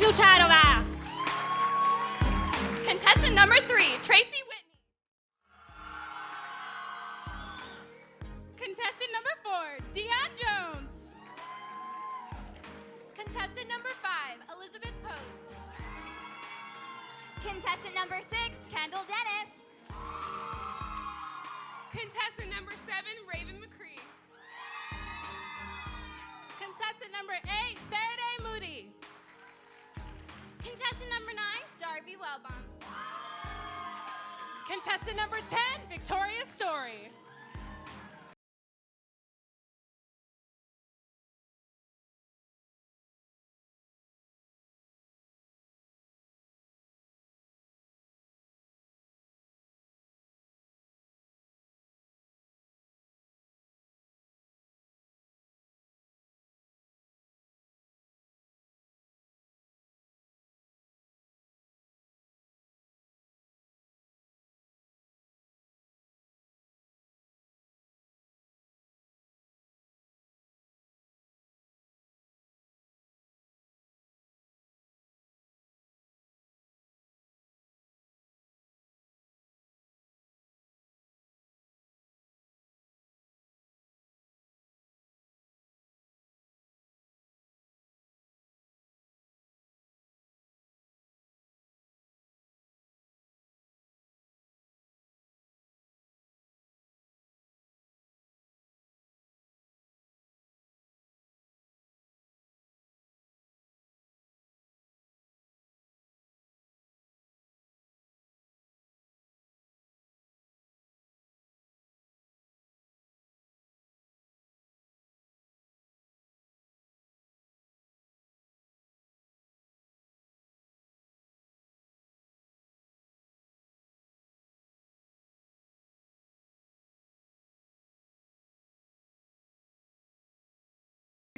escucharoga. Contestant number 3, Tracy Whitney. Contestant number 4, Deion Jones. Contestant number 5, Elizabeth Post. Contestant number 6, Kendall Dennis. Contestant number 7, Raven McCree. Contestant number 8, Faraday Moody. Contestant number 9, Darby Wellbaum. Contestant number 10, Victoria Story.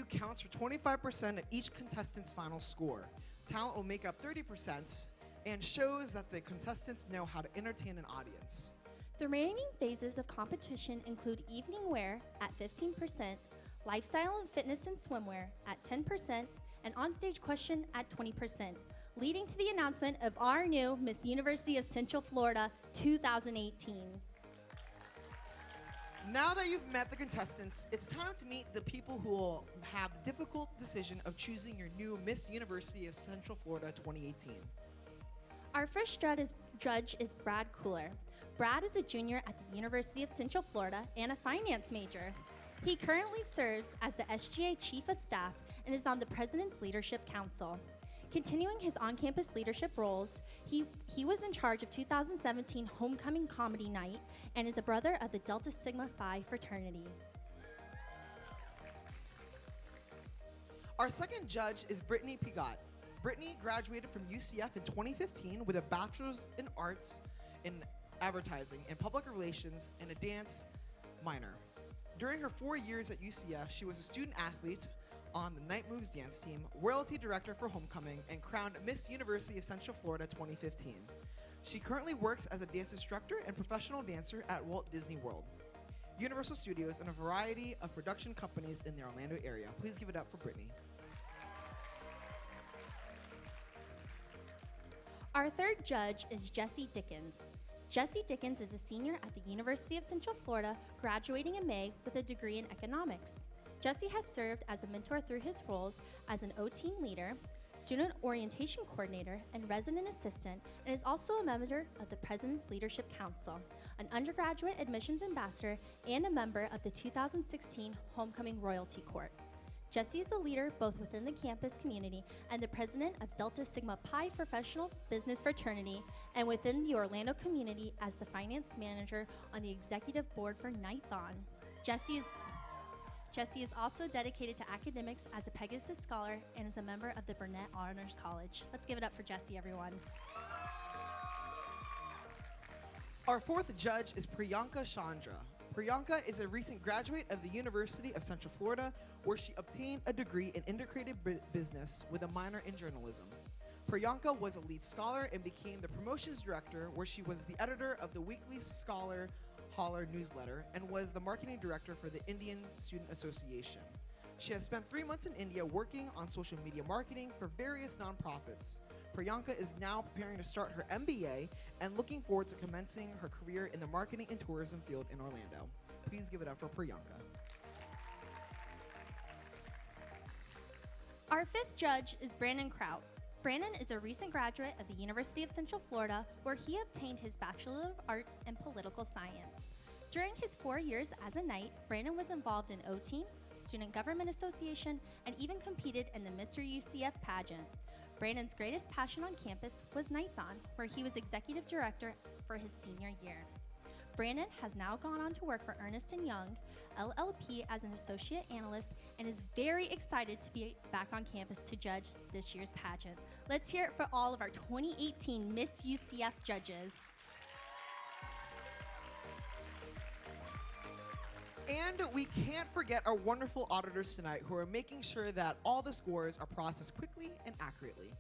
Counts for 25% of each contestant's final score. Talent will make up 30% and shows that the contestants know how to entertain an audience. The remaining phases of competition include evening wear at 15%, lifestyle and fitness and swimwear at 10%, and onstage question at 20%, leading to the announcement of our new Miss University of Central Florida 2018. Now that you've met the contestants, it's time to meet the people who will have the difficult decision of choosing your new Miss University of Central Florida 2018. Our first judge is Brad Cooler. Brad is a junior at the University of Central Florida and a finance major. He currently serves as the SGA Chief of Staff and is on the President's Leadership Council. Continuing his on-campus leadership roles, he was in charge of 2017 Homecoming Comedy Night and is a brother of the Delta Sigma Phi fraternity. Our second judge is Brittany Pigot. Brittany graduated from UCF in 2015 with a Bachelor's in Arts in Advertising and Public Relations and a dance minor. During her 4 years at UCF, she was a student athlete on the Night Moves dance team, royalty director for Homecoming, and crowned Miss University of Central Florida 2015. She currently works as a dance instructor and professional dancer at Walt Disney World, Universal Studios, and a variety of production companies in the Orlando area. Please give it up for Brittany. Our third judge is Jesse Dickens. Jesse Dickens is a senior at the University of Central Florida, graduating in May with a degree in economics. Jesse has served as a mentor through his roles as an O-Team leader, student orientation coordinator, and resident assistant, and is also a member of the President's Leadership Council, an undergraduate admissions ambassador, and a member of the 2016 Homecoming Royalty Court. Jesse is a leader both within the campus community and the president of Delta Sigma Pi Professional Business Fraternity, and within the Orlando community as the finance manager on the executive board for Nighthon. Jesse is also dedicated to academics as a Pegasus scholar and is a member of the Burnett Honors College. Let's give it up for Jesse, everyone. Our fourth judge is Priyanka Chandra. Priyanka is a recent graduate of the University of Central Florida, where she obtained a degree in integrated business with a minor in journalism. Priyanka was a lead scholar and became the promotions director, where she was the editor of the weekly Scholar Holler newsletter and was the marketing director for the Indian Student Association. She has spent 3 months in India working on social media marketing for various nonprofits. Priyanka is now preparing to start her MBA and looking forward to commencing her career in the marketing and tourism field in Orlando. Please give it up for Priyanka. Our fifth judge is Brandon Kraut. Brandon is a recent graduate of the University of Central Florida, where he obtained his Bachelor of Arts in Political Science. During his 4 years as a Knight, Brandon was involved in O-Team, Student Government Association, and even competed in the Mr. UCF pageant. Brandon's greatest passion on campus was Knighton, where he was executive director for his senior year. Brandon has now gone on to work for Ernst & Young, LLP as an associate analyst, and is very excited to be back on campus to judge this year's pageant. Let's hear it for all of our 2018 Miss UCF judges. And we can't forget our wonderful auditors tonight who are making sure that all the scores are processed quickly and accurately.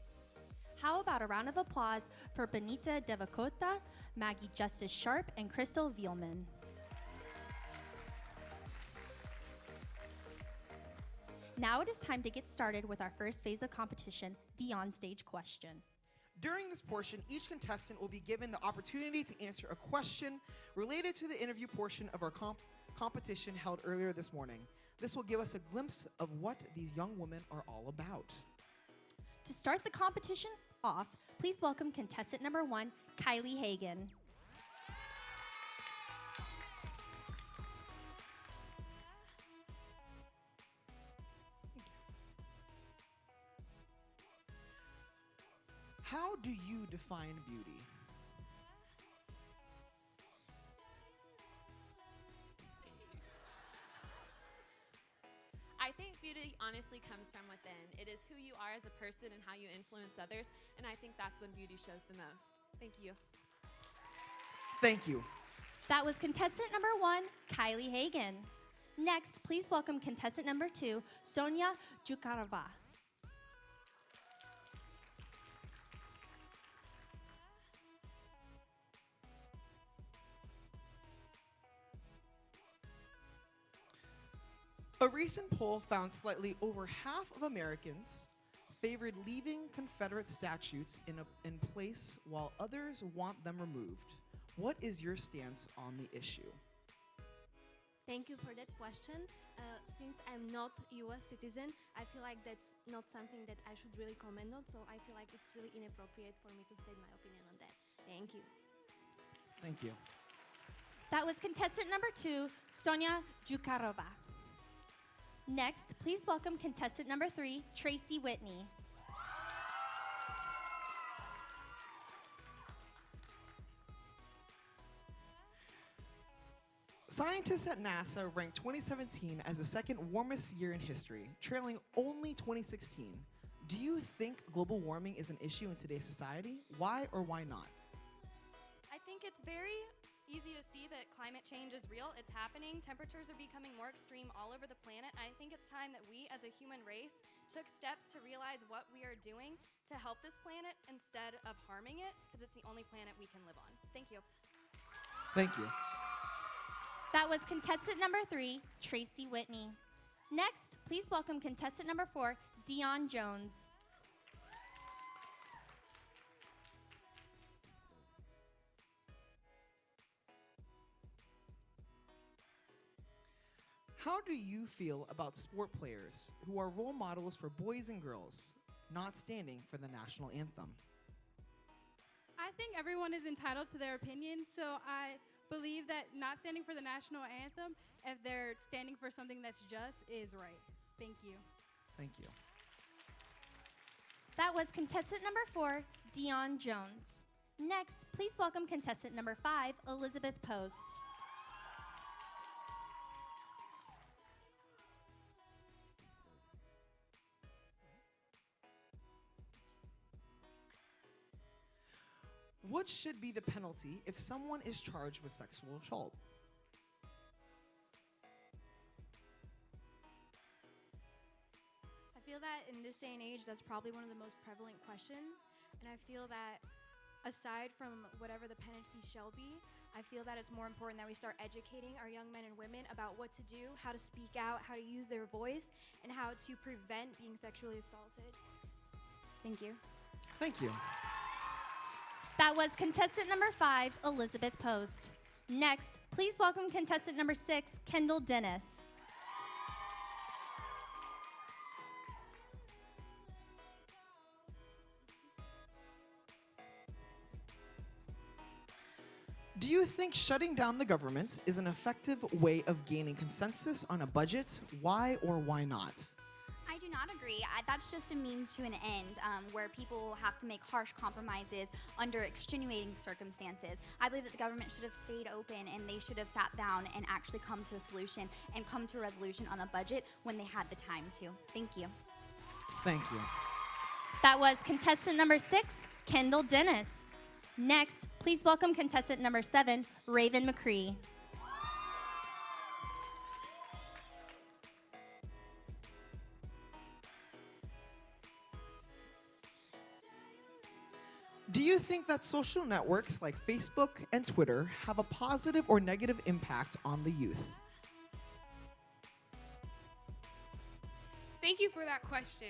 How about a round of applause for Benita Devakota, Maggie Justice Sharp, and Crystal Vielman. Now it is time to get started with our first phase of competition, the onstage question. During this portion, each contestant will be given the opportunity to answer a question related to the interview portion of our competition held earlier this morning. This will give us a glimpse of what these young women are all about. To start the competition off, please welcome contestant number 1, Kylie Hagan. How do you define beauty? I think beauty honestly comes from within. It is who you are as a person and how you influence others, and I think that's when beauty shows the most. Thank you. Thank you. That was contestant number 1, Kylie Hagan. Next, please welcome contestant number 2, Sonia Jukarova. A recent poll found slightly over half of Americans favored leaving Confederate statues in place while others want them removed. What is your stance on the issue? Thank you for that question. Since I'm not US citizen, I feel like that's not something that I should really comment on, so I feel like it's really inappropriate for me to state my opinion on that. Thank you. Thank you. That was contestant number 2, Sonia Jukarova. Next, please welcome contestant number 3, Tracy Whitney. Scientists at NASA ranked 2017 as the second warmest year in history, trailing only 2016. Do you think global warming is an issue in today's society? Why or why not? I think it's very easy to see that climate change is real. It's happening. Temperatures are becoming more extreme all over the planet. I think it's time that we as a human race took steps to realize what we are doing to help this planet instead of harming it, because it's the only planet we can live on. Thank you. Thank you. That was contestant number 3, Tracy Whitney. Next, please welcome contestant number 4, Dion Jones. How do you feel about sport players who are role models for boys and girls not standing for the national anthem? I think everyone is entitled to their opinion, so I believe that not standing for the national anthem, if they're standing for something that's just, is right. Thank you. Thank you. That was contestant number 4, Dion Jones. Next, please welcome contestant number 5, Elizabeth Post. What should be the penalty if someone is charged with sexual assault? I feel that in this day and age, that's probably one of the most prevalent questions. And I feel that aside from whatever the penalty shall be, I I feel that it's more important that we start educating our young men and women about what to do, how to speak out, how to use their voice, and how to prevent being sexually assaulted. Thank you. Thank you. That was contestant number 5, Elizabeth Post. Next, please welcome contestant number 6, Kendall Dennis. Do you think shutting down the government is an effective way of gaining consensus on a budget? Why or why not? I do not agree. That's just a means to an end where people have to make harsh compromises under extenuating circumstances. I believe that the government should have stayed open and they should have sat down and actually come to a solution and come to a resolution on a budget when they had the time to. Thank you. Thank you. That was contestant number 6, Kendall Dennis. Next, please welcome contestant number 7, Raven McCree. Do you think that social networks like Facebook and Twitter have a positive or negative impact on the youth? Thank you for that question.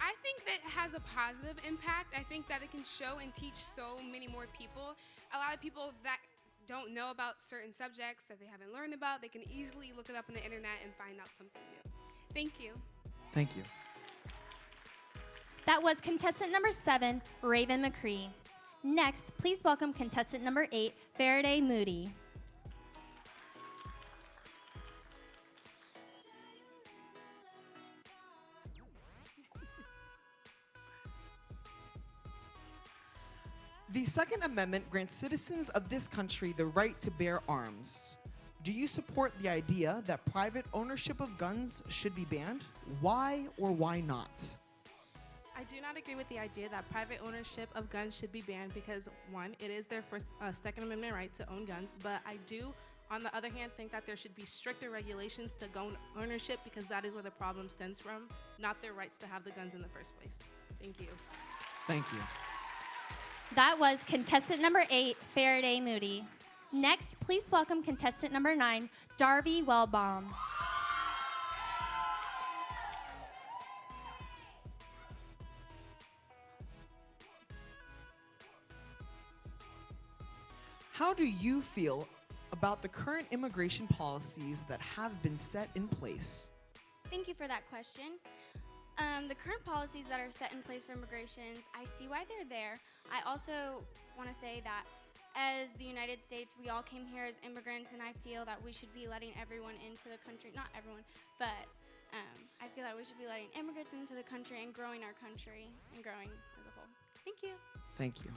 I think that has a positive impact. I think that it can show and teach so many more people. A lot of people that don't know about certain subjects that they haven't learned about, they can easily look it up on the internet and find out something new. Thank you. Thank you. That was contestant number 7, Raven McCree. Next, please welcome contestant number 8, Faraday Moody. The Second Amendment grants citizens of this country the right to bear arms. Do you support the idea that private ownership of guns should be banned? Why or why not? I do not agree with the idea that private ownership of guns should be banned because, one, it is their first Second Amendment right to own guns, but I do, on the other hand, think that there should be stricter regulations to gun ownership because that is where the problem stems from, not their rights to have the guns in the first place. Thank you. Thank you. That was contestant number 8, Faraday Moody. Next, please welcome contestant number 9, Darby Wellbaum. How do you feel about the current immigration policies that have been set in place? Thank you for that question. The current policies that are set in place for immigrations, I see why they're there. I also want to say that as the United States, we all came here as immigrants, and I feel that we should be letting everyone into the country. Not everyone, but I feel that we should be letting immigrants into the country and growing our country and growing as a whole. Thank you. Thank you.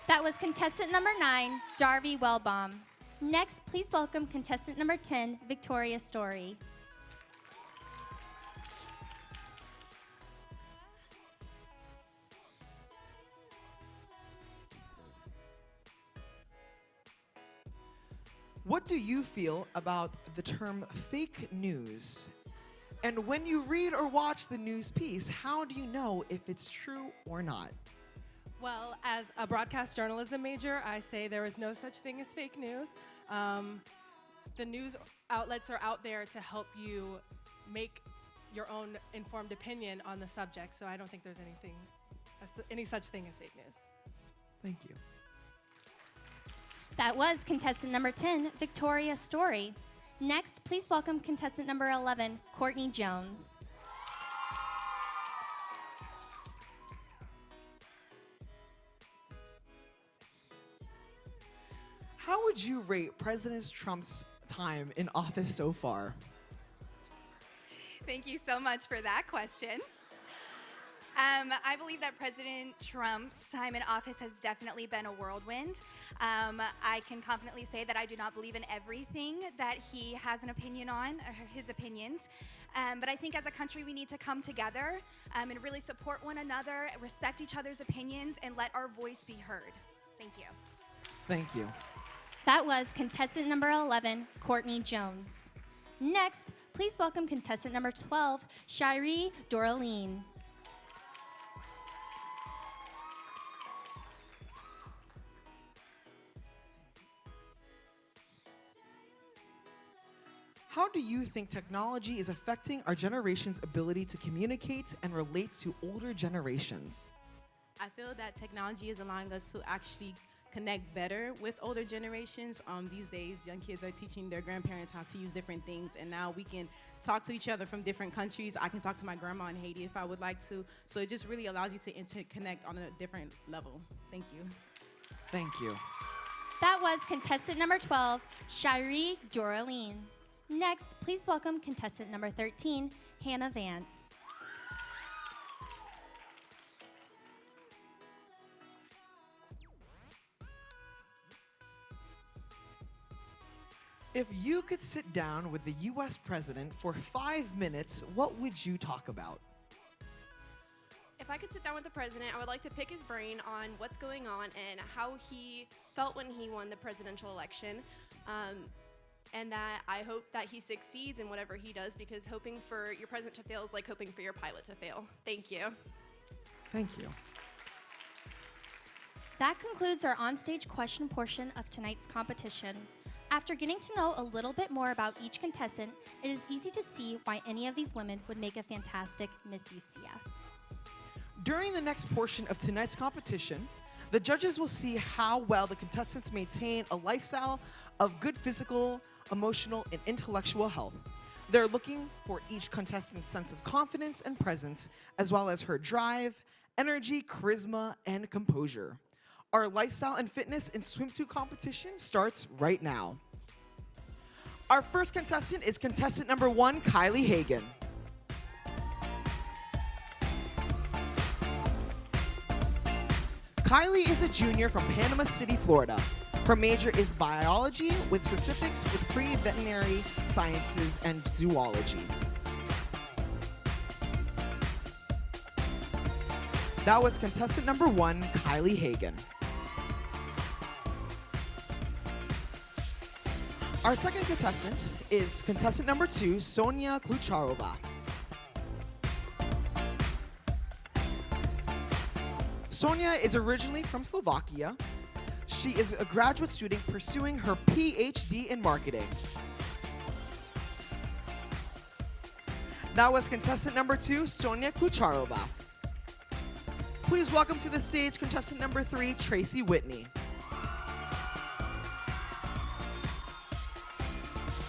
That was contestant number 9, Darby Wellbaum. Next, please welcome contestant number 10, Victoria Story. What do you feel about the term fake news? And when you read or watch the news piece, how do you know if it's true or not? Well, as a broadcast journalism major, I say there is no such thing as fake news. The news outlets are out there to help you make your own informed opinion on the subject, so I don't think there's any such thing as fake news. Thank you. That was contestant number 10, Victoria Story. Next, please welcome contestant number 11, Courtney Jones. How would you rate President Trump's time in office so far? Thank you so much for that question. I believe that President Trump's time in office has definitely been a whirlwind. I can confidently say that I do not believe in everything that he has an opinion on, or his opinions. But I think as a country we need to come together and really support one another, respect each other's opinions, and let our voice be heard. Thank you. Thank you. That was contestant number 11, Courtney Jones. Next, please welcome contestant number 12, Shiree Doraline. How do you think technology is affecting our generation's ability to communicate and relate to older generations? I feel that technology is allowing us to actually connect better with older generations. These days, young kids are teaching their grandparents how to use different things, and now we can talk to each other from different countries. I can talk to my grandma in Haiti if I would like to. So it just really allows you to interconnect on a different level. Thank you. Thank you. That was contestant number 12, Shiree Doraline. Next, please welcome contestant number 13, Hannah Vance. If you could sit down with the US president for 5 minutes, what would you talk about? If I could sit down with the president, I would like to pick his brain on what's going on and how he felt when he won the presidential election. And that I hope that he succeeds in whatever he does, because hoping for your president to fail is like hoping for your pilot to fail. Thank you. Thank you. That concludes our onstage question portion of tonight's competition. After getting to know a little bit more about each contestant, it is easy to see why any of these women would make a fantastic Miss UCF. During the next portion of tonight's competition, the judges will see how well the contestants maintain a lifestyle of good physical, emotional, and intellectual health. They're looking for each contestant's sense of confidence and presence, as well as her drive, energy, charisma, and composure. Our lifestyle and fitness and swimsuit competition starts right now. Our first contestant is contestant number 1, Kylie Hagan. Kylie is a junior from Panama City, Florida. Her major is biology with specifics with pre-veterinary sciences and zoology. That was contestant number 1, Kylie Hagan. Our second contestant is contestant number 2, Sonia Klucharova. Sonia is originally from Slovakia. She is a graduate student pursuing her PhD in marketing. That was contestant number 2, Sonia Klucharova. Please welcome to the stage contestant number 3, Tracy Whitney.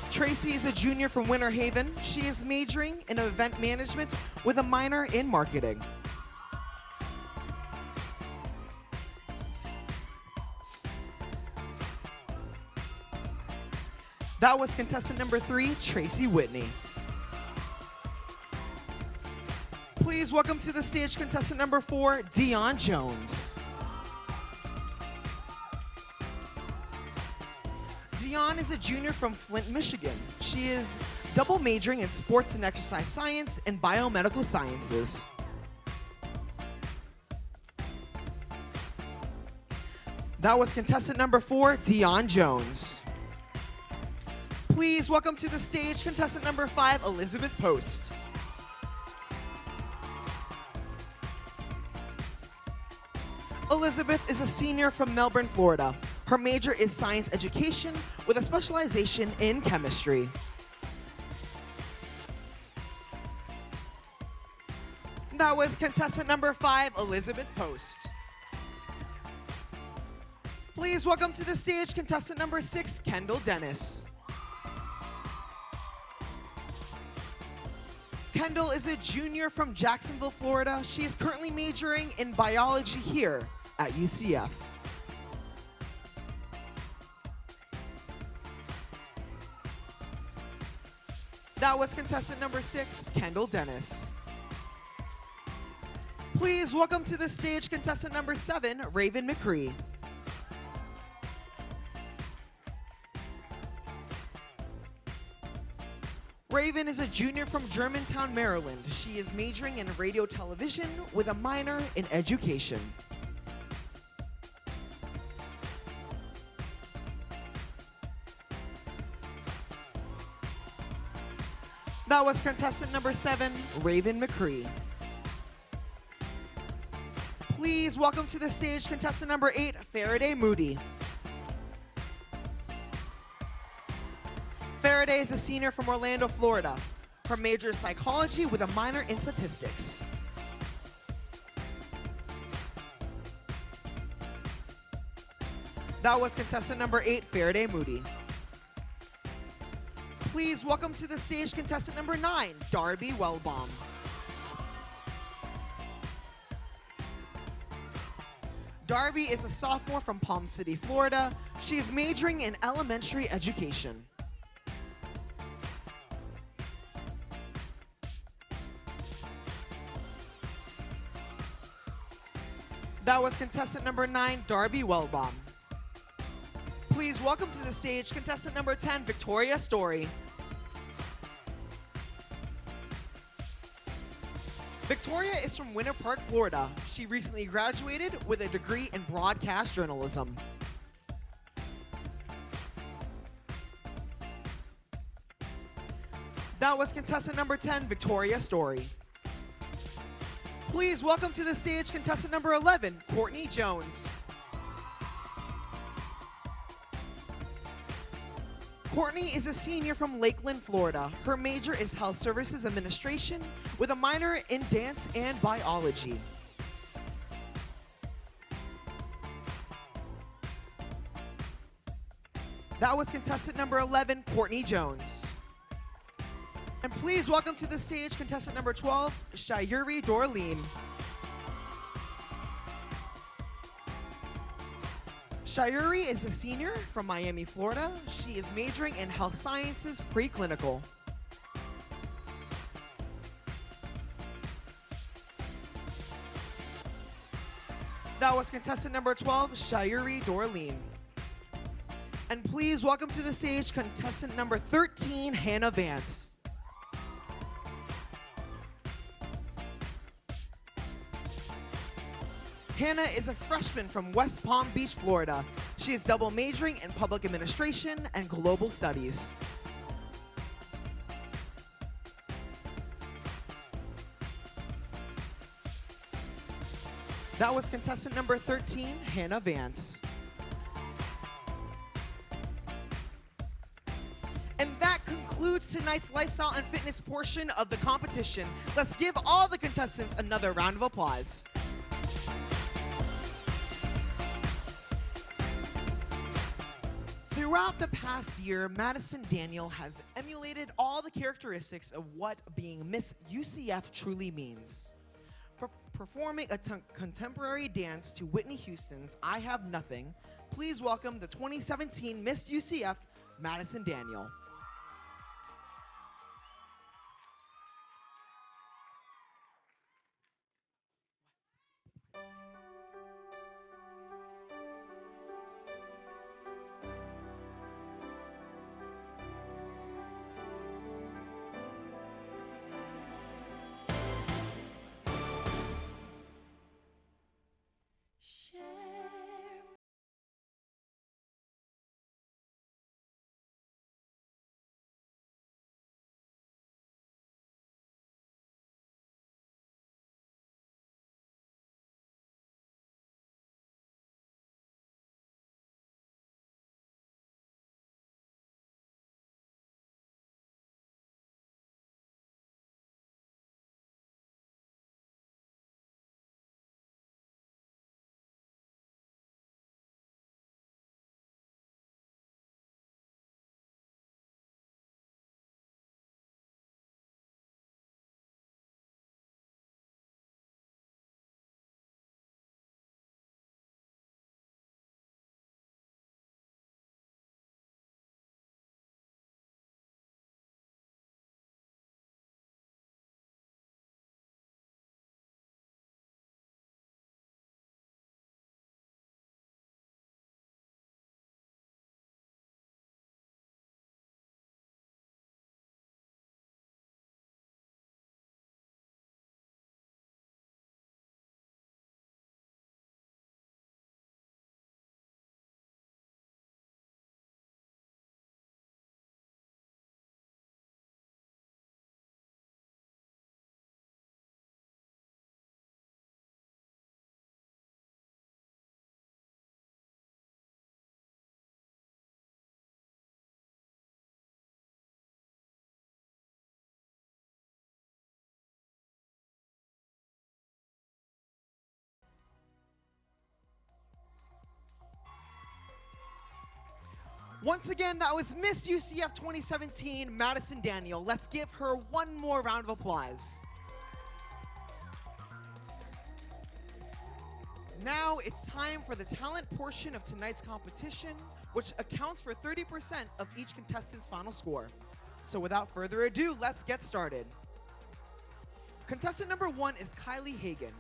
Tracy is a junior from Winter Haven. She is majoring in event management with a minor in marketing. That was contestant number 3, Tracy Whitney. Please welcome to the stage contestant number 4, Dion Jones. Dion is a junior from Flint, Michigan. She is double majoring in sports and exercise science and biomedical sciences. That was contestant number 4, Dion Jones. Please welcome to the stage contestant number 5, Elizabeth Post. Elizabeth is a senior from Melbourne, Florida. Her major is science education with a specialization in chemistry. That was contestant number 5, Elizabeth Post. Please welcome to the stage contestant number 6, Kendall Dennis. Kendall is a junior from Jacksonville, Florida. She is currently majoring in biology here at UCF. That was contestant number 6, Kendall Dennis. Please welcome to the stage contestant number 7, Raven McCree. Raven is a junior from Germantown, Maryland. She is majoring in radio television with a minor in education. That was contestant number 7, Raven McCree. Please welcome to the stage contestant number 8, Faraday Moody. Faraday is a senior from Orlando, Florida. Her major is psychology with a minor in statistics. That was contestant number 8, Faraday Moody. Please welcome to the stage contestant number 9, Darby Wellbaum. Darby is a sophomore from Palm City, Florida. She is majoring in elementary education. That was contestant number 9, Darby Wellbaum. Please welcome to the stage contestant number 10, Victoria Story. Victoria is from Winter Park, Florida. She recently graduated with a degree in broadcast journalism. That was contestant number 10, Victoria Story. Please welcome to the stage contestant number 11, Courtney Jones. Courtney is a senior from Lakeland, Florida. Her major is Health Services Administration with a minor in dance and biology. That was contestant number 11, Courtney Jones. And please welcome to the stage contestant number 12, Shayuri Dorleen. Shayuri is a senior from Miami, Florida. She is majoring in health sciences preclinical. That was contestant number 12, Shayuri Dorleen. And please welcome to the stage contestant number 13, Hannah Vance. Hannah is a freshman from West Palm Beach, Florida. She is double majoring in public administration and global studies. That was contestant number 13, Hannah Vance. And that concludes tonight's lifestyle and fitness portion of the competition. Let's give all the contestants another round of applause. Throughout the past year, Madison Daniel has emulated all the characteristics of what being Miss UCF truly means. Performing a contemporary dance to Whitney Houston's I Have Nothing, please welcome the 2017 Miss UCF, Madison Daniel. Once again, that was Miss UCF 2017, Madison Daniel. Let's give her one more round of applause. Now it's time for the talent portion of tonight's competition, which accounts for 30% of each contestant's final score. So without further ado, let's get started. Contestant number 1 is Kylie Hagan.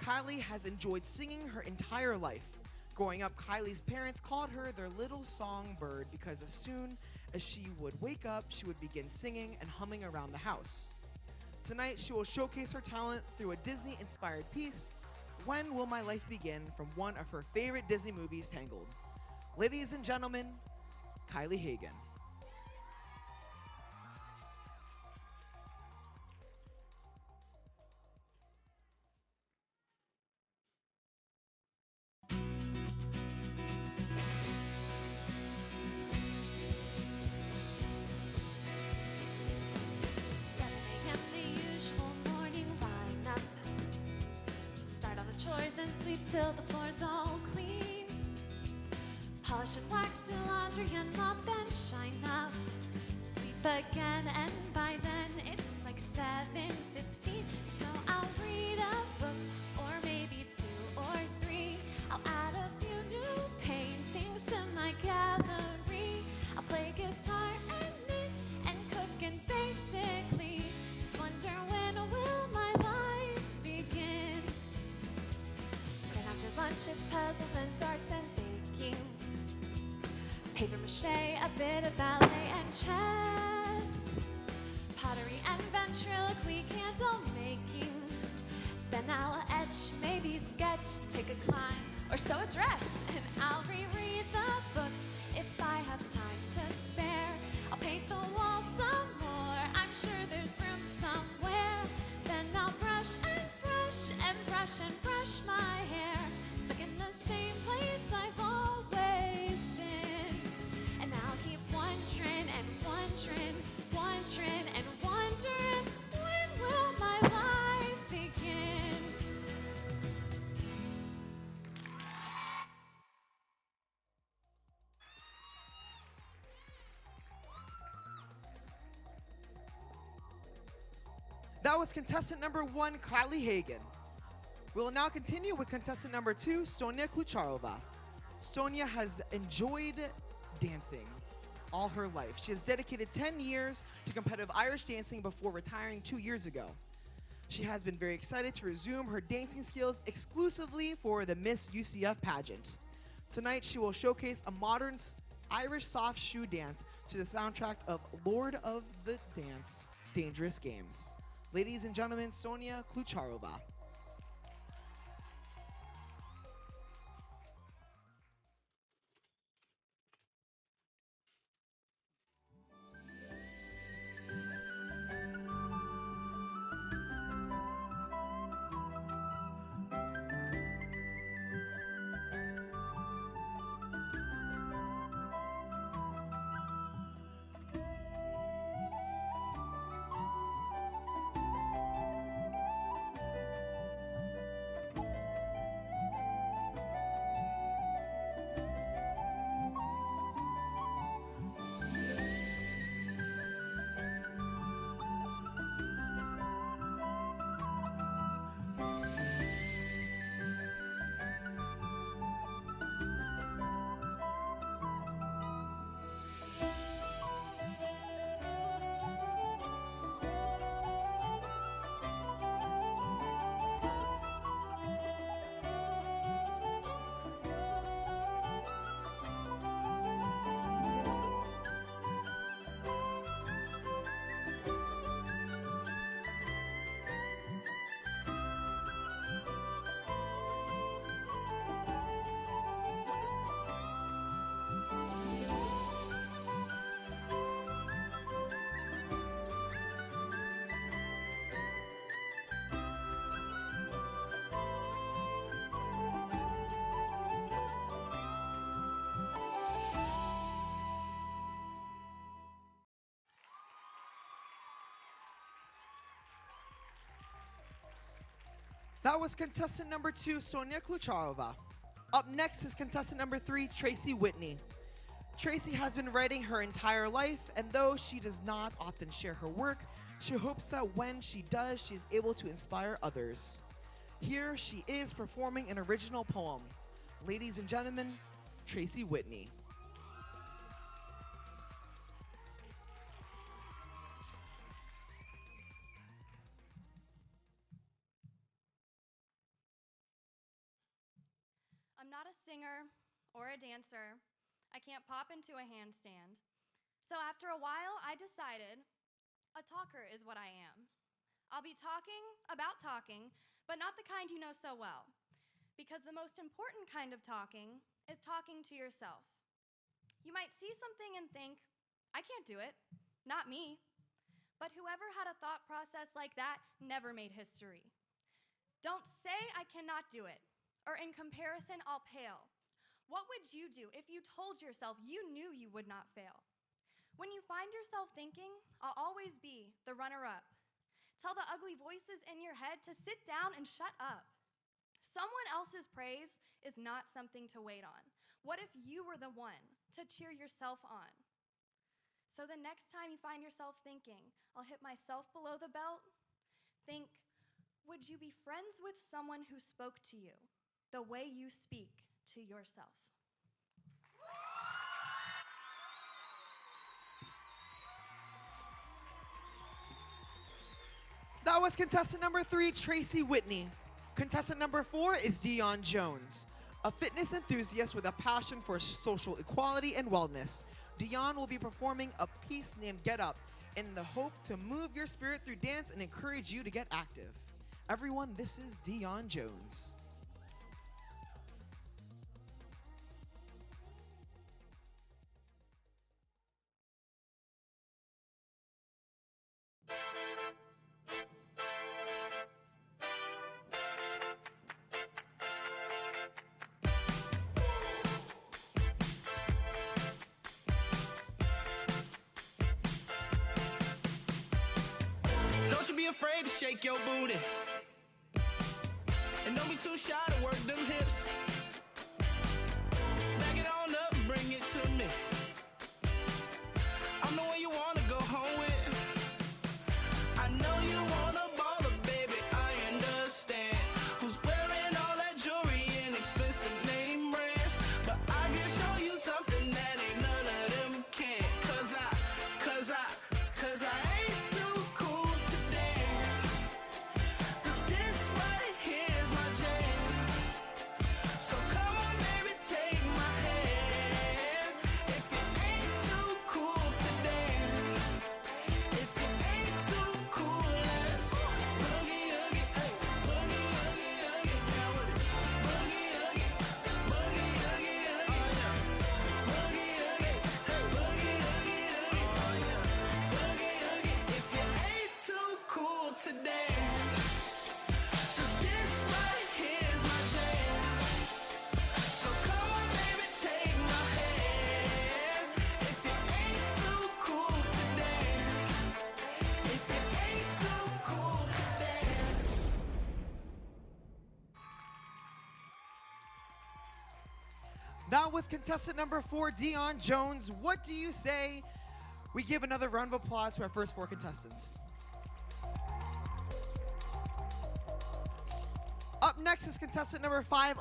Kylie has enjoyed singing her entire life. Growing up, Kylie's parents called her their little songbird because as soon as she would wake up, she would begin singing and humming around the house. Tonight, she will showcase her talent through a Disney-inspired piece, When Will My Life Begin, from one of her favorite Disney movies, Tangled. Ladies and gentlemen, Kylie Hagan. And sweep till the floor's all clean. Polish and wax, do laundry and mop and shine up. Sweep again, and by then it's like 7:15. So I'll read a book, or maybe 2 or 3. I'll add a few new paintings to my gallery. I'll play guitar and knit and cook, and basically just wonder, when will my life begin? After lunch, it's puzzles and darts and baking, paper mache, a bit of ballet and chess, pottery and ventriloquy, candle making. Then I'll etch, maybe sketch, take a climb, or sew a dress. And I'll reread the books if I have time to spare. I'll paint the walls some more, I'm sure there's room somewhere. Then I'll brush and brush and brush and brush my hair, stuck in the same place I've always been. And I'll keep wondering and wondering, wondering and wondering, when will my life begin? That was contestant number 1, Kylie Hagan. We will now continue with contestant number 2, Sonia Klucharova. Sonia has enjoyed dancing all her life. She has dedicated 10 years to competitive Irish dancing before retiring 2 years ago. She has been very excited to resume her dancing skills exclusively for the Miss UCF pageant. Tonight, she will showcase a modern Irish soft shoe dance to the soundtrack of Lord of the Dance, Dangerous Games. Ladies and gentlemen, Sonia Klucharova. That was contestant number 2, Sonia Klucharova. Up next is contestant number 3, Tracy Whitney. Tracy has been writing her entire life, and though she does not often share her work, she hopes that when she does, she is able to inspire others. Here she is performing an original poem. Ladies and gentlemen, Tracy Whitney. I'm not a singer or a dancer. I can't pop into a handstand. So after a while, I decided a talker is what I am. I'll be talking about talking, but not the kind you know so well. Because the most important kind of talking is talking to yourself. You might see something and think, I can't do it, not me. But whoever had a thought process like that never made history. Don't say I cannot do it, or in comparison, I'll pale. What would you do if you told yourself you knew you would not fail? When you find yourself thinking, I'll always be the runner-up, tell the ugly voices in your head to sit down and shut up. Someone else's praise is not something to wait on. What if you were the one to cheer yourself on? So the next time you find yourself thinking, I'll hit myself below the belt, think, would you be friends with someone who spoke to you the way you speak to yourself? That was contestant number 3, Tracy Whitney. Contestant number 4 is Dion Jones, a fitness enthusiast with a passion for social equality and wellness. Dion will be performing a piece named Get Up in the hope to move your spirit through dance and encourage you to get active. Everyone, this is Dion Jones. Don't you be afraid to shake your booty. And don't be too shy to work them hips. Back it on up and bring it to me. I'm the one you wanna go home with. I know you wanna baller, baby, I understand. Who's wearing all that jewelry and expensive name brands? But I can show you something that ain't none of them can. Cause I ain't too cool to dance. Cause this right here's my jam. So come on, baby, take my hand. If you ain't too cool to dance, if you ain't too cool, let's boogie oogie, hey, boogie oogie oogie, down with it. Boogie oogie, boogie oogie oogie, boogie oogie, hey, boogie oogie oogie, boogie oogie. If you ain't too cool to dance, 'cause this right here's my jam. So come on, baby, take my hand. If you ain't too cool to dance, if you ain't too cool to dance. That was contestant number 4, Dion Jones. What do you say we give another round of applause to our first 4 contestants? Up next is contestant number 5,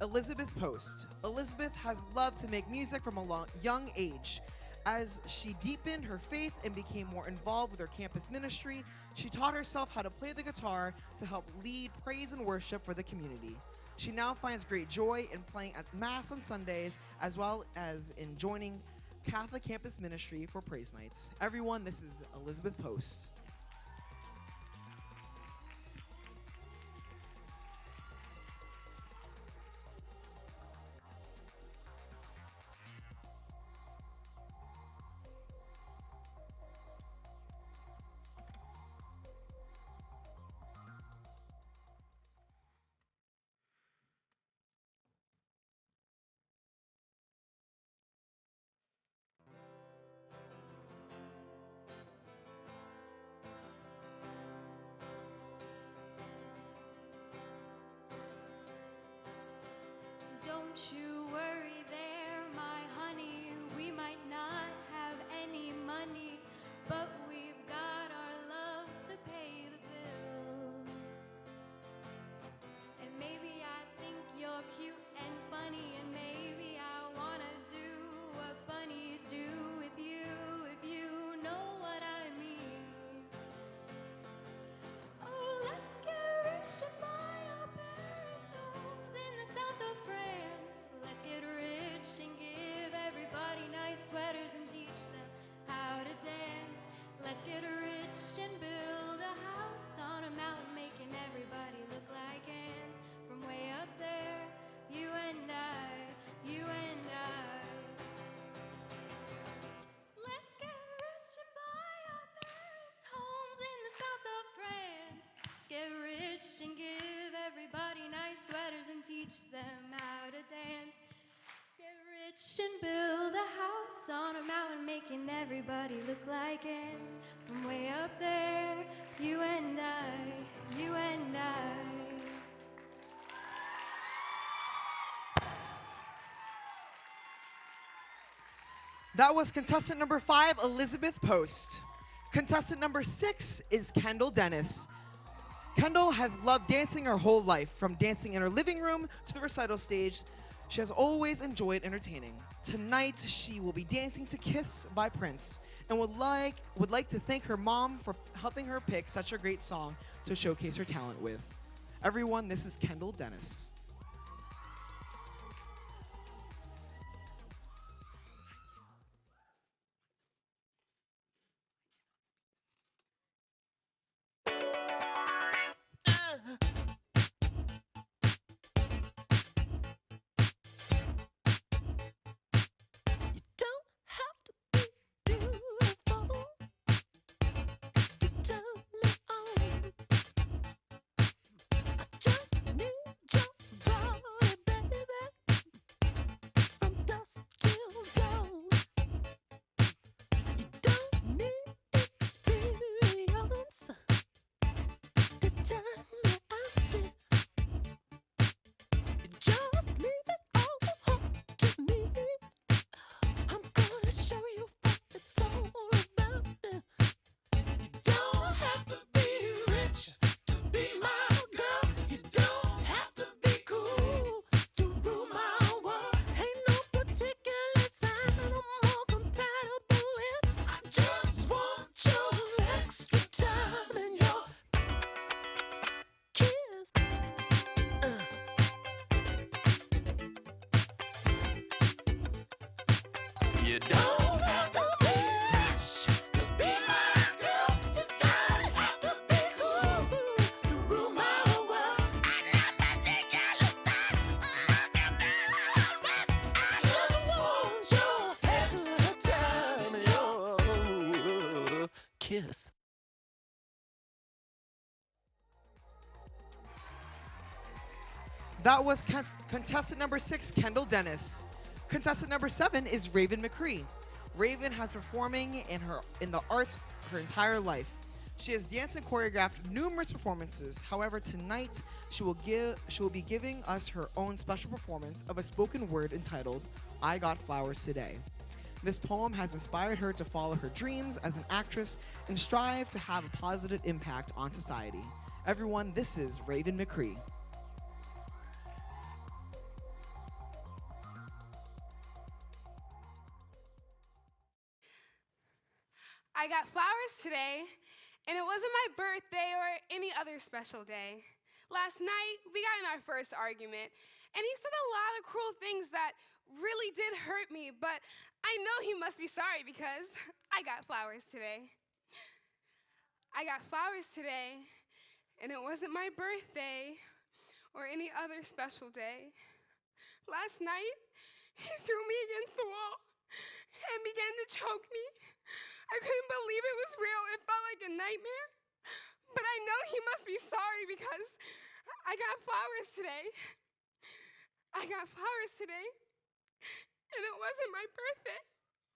Elizabeth Post. Elizabeth has loved to make music from a young age. As she deepened her faith and became more involved with her campus ministry, she taught herself how to play the guitar to help lead praise and worship for the community. She now finds great joy in playing at Mass on Sundays, as well as in joining Catholic campus ministry for praise nights. Everyone, this is Elizabeth Post. Don't you worry there, my honey, we might teach them how to dance. Get rich and build a house on a mountain, making everybody look like ants. From way up there, you and I, you and I. That was contestant number 5, Elizabeth Post. Contestant number 6 is Kendall Dennis. Kendall has loved dancing her whole life, from dancing in her living room to the recital stage. She has always enjoyed entertaining. Tonight, she will be dancing to Kiss by Prince and would like to thank her mom for helping her pick such a great song to showcase her talent with. Everyone, this is Kendall Dennis. You don't have to be rich to be my girl. You don't have to be cool to rule my world. I'm not particular I just want your extra time and your kiss. That was contestant number 6, Kendall Dennis. Contestant number 7 is Raven McCree. Raven has been performing in the arts her entire life. She has danced and choreographed numerous performances. However, tonight she will be giving us her own special performance of a spoken word entitled "I Got Flowers Today." This poem has inspired her to follow her dreams as an actress and strive to have a positive impact on society. Everyone, this is Raven McCree. I got flowers today, and it wasn't my birthday or any other special day. Last night, we got in our first argument, and he said a lot of cruel things that really did hurt me, but I know he must be sorry because I got flowers today. I got flowers today, and it wasn't my birthday or any other special day. Last night, he threw me against the wall and began to choke me. I couldn't believe it was real. It felt like a nightmare. But I know he must be sorry because I got flowers today. I got flowers today. And it wasn't my birthday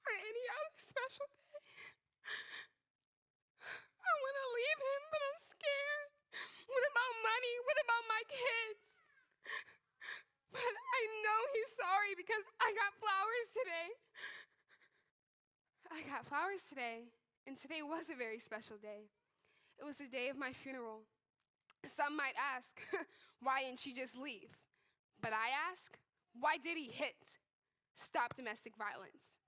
or any other special day. I want to leave him, but I'm scared. What about money? What about my kids? But I know he's sorry because I got flowers today. I got flowers today, and today was a very special day. It was the day of my funeral. Some might ask, why didn't she just leave? But I ask, why did he hit? Stop domestic violence.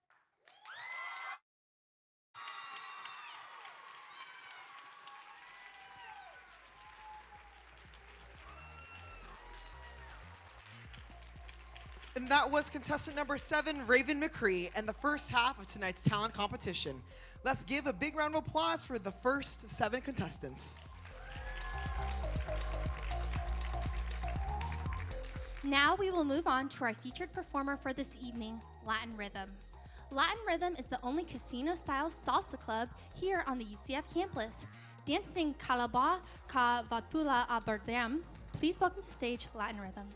And that was contestant number 7, Raven McCree, and the first half of tonight's talent competition. Let's give a big round of applause for the first 7 contestants. Now we will move on to our featured performer for this evening, Latin Rhythm. Latin Rhythm is the only casino-style salsa club here on the UCF campus. Dancing Calaba Ka Vatula Aberdam, please welcome to the stage Latin Rhythm.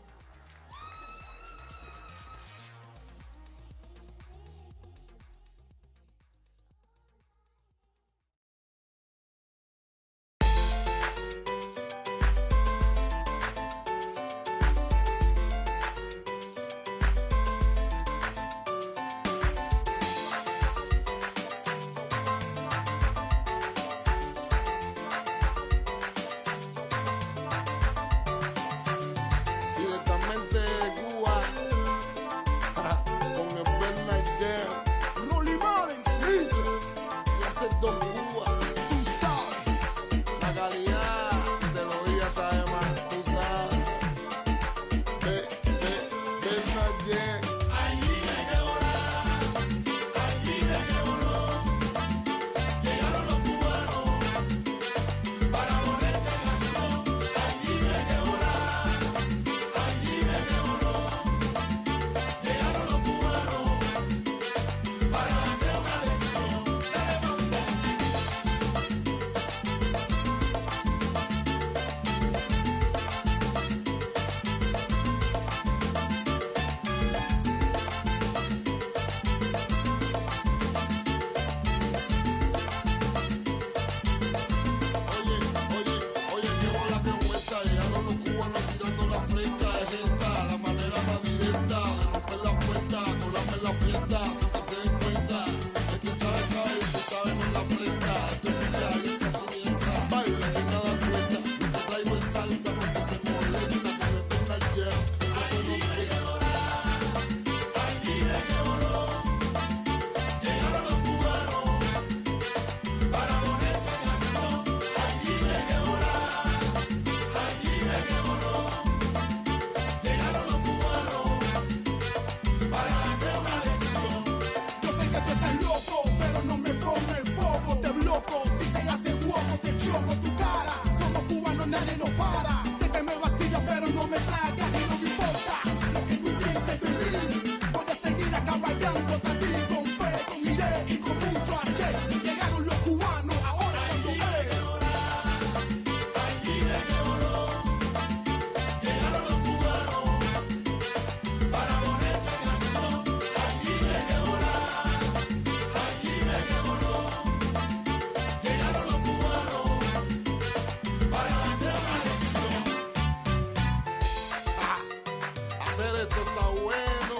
hacer, esto está bueno,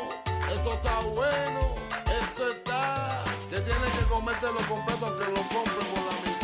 esto está bueno, esto está, que tienes que comértelo completo aunque lo compres por la mitad.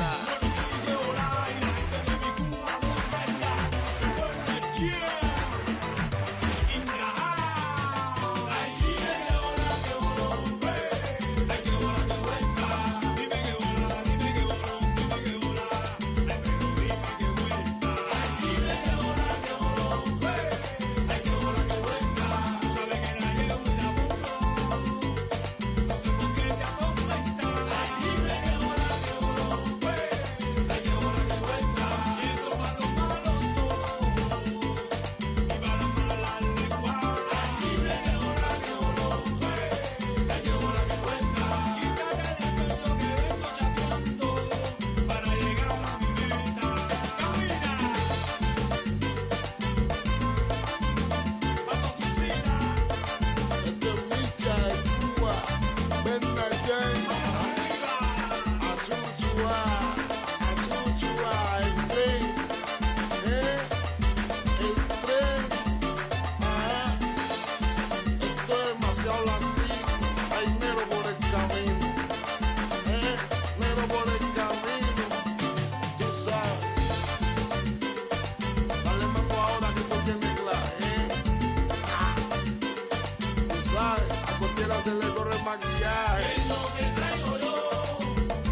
Se le corre el maquillaje. Es lo que traigo yo,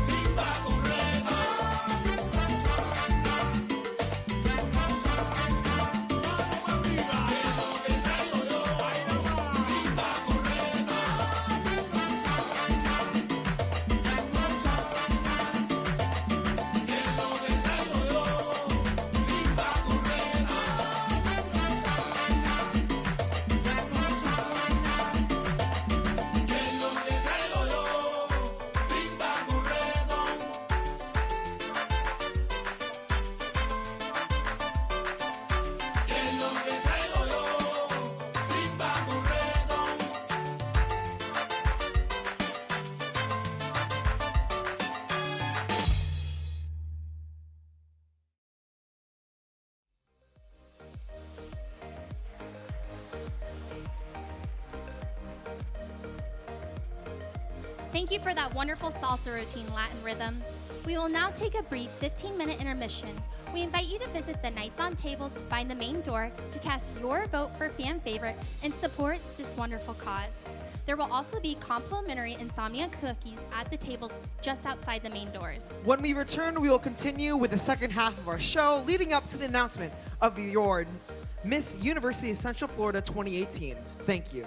timba correta. Vamos arriba. Es lo que traigo yo, timba correta. Es lo que traigo yo, timba correta. Thank you for that wonderful salsa routine, Latin rhythm. We will now take a brief 15-minute intermission. We invite you to visit the Nighthon tables behind the main door to cast your vote for fan favorite and support this wonderful cause. There will also be complimentary insomnia cookies at the tables just outside the main doors. When we return, we will continue with the second half of our show, leading up to the announcement of your Miss University of Central Florida 2018. Thank you.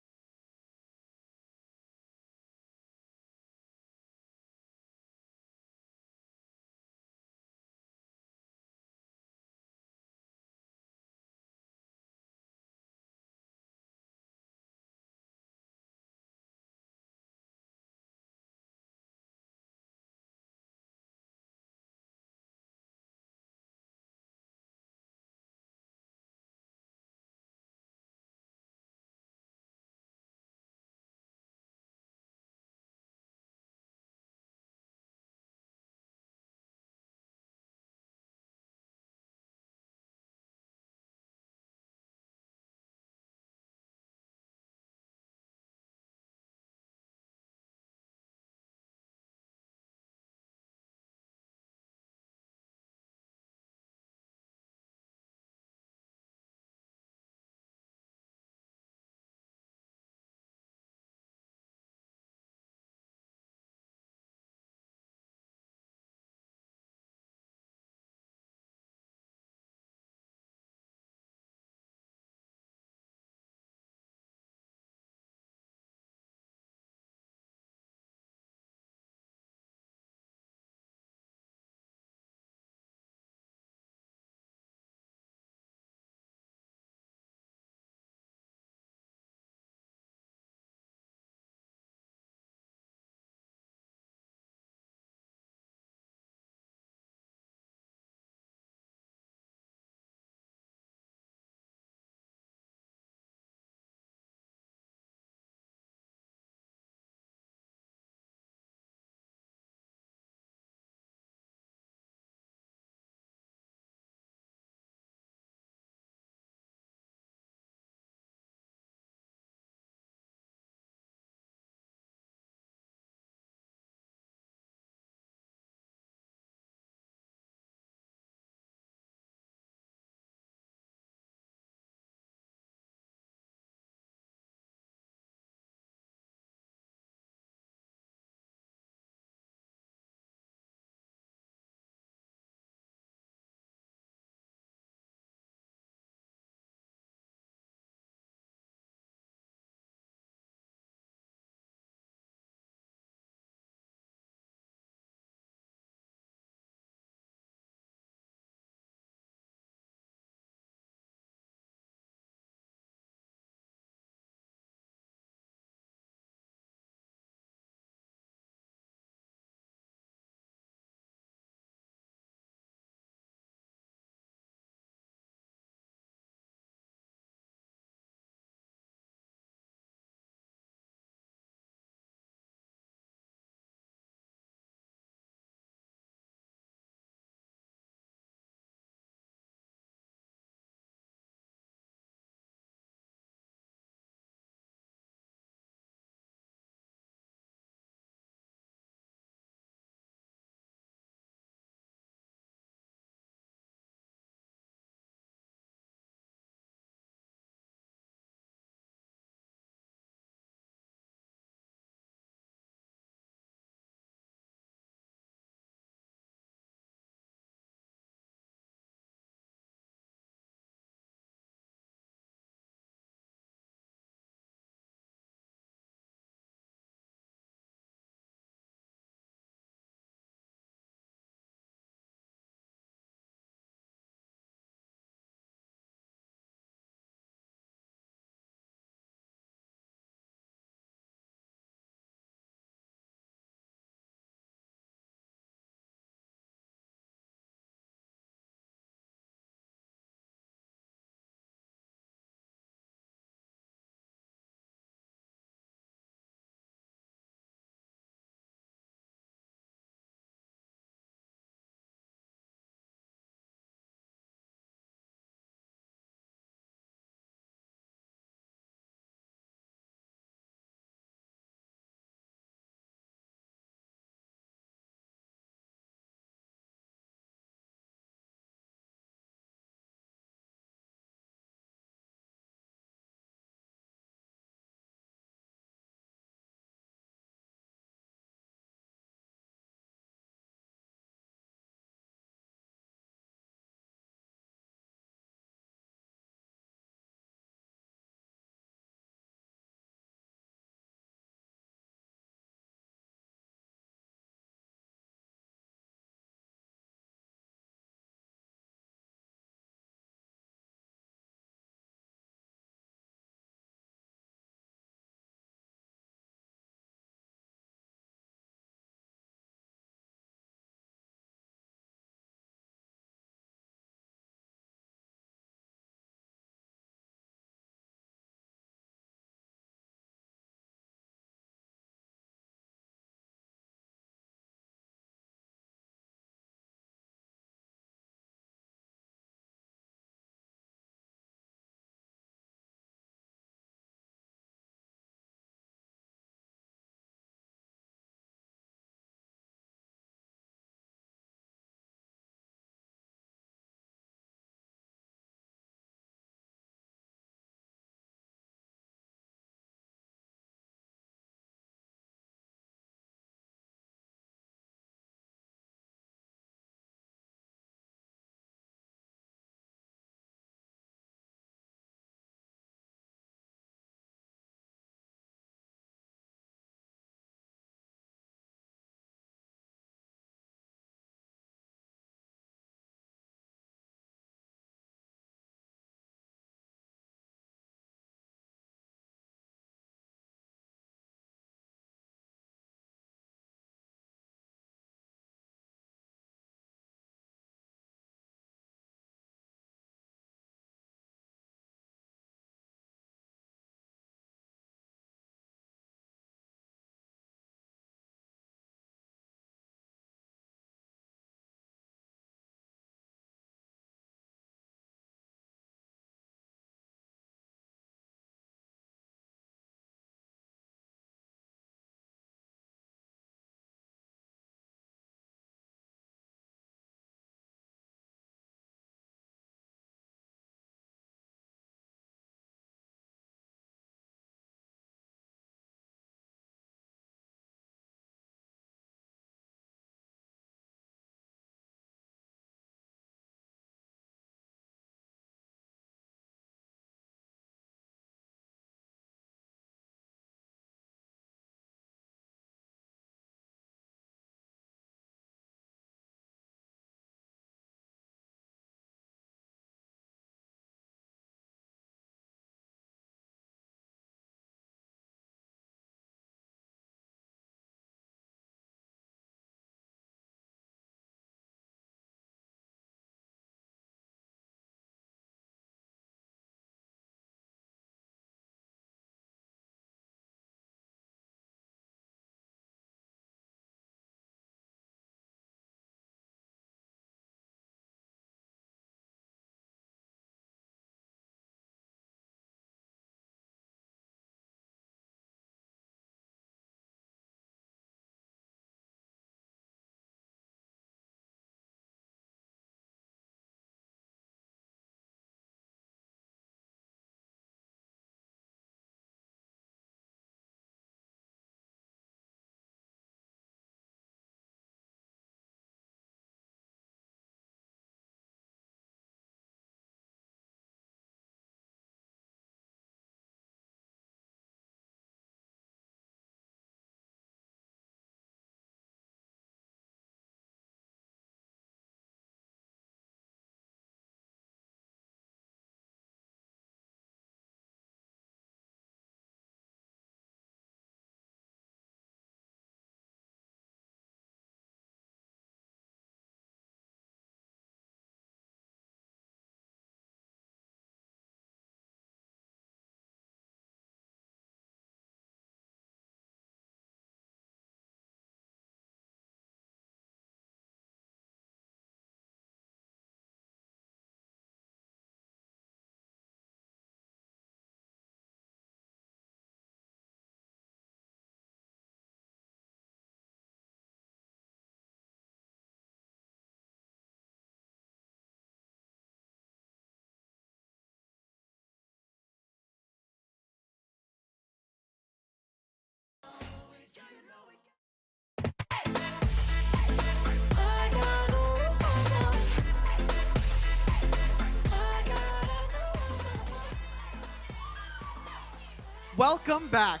Welcome back.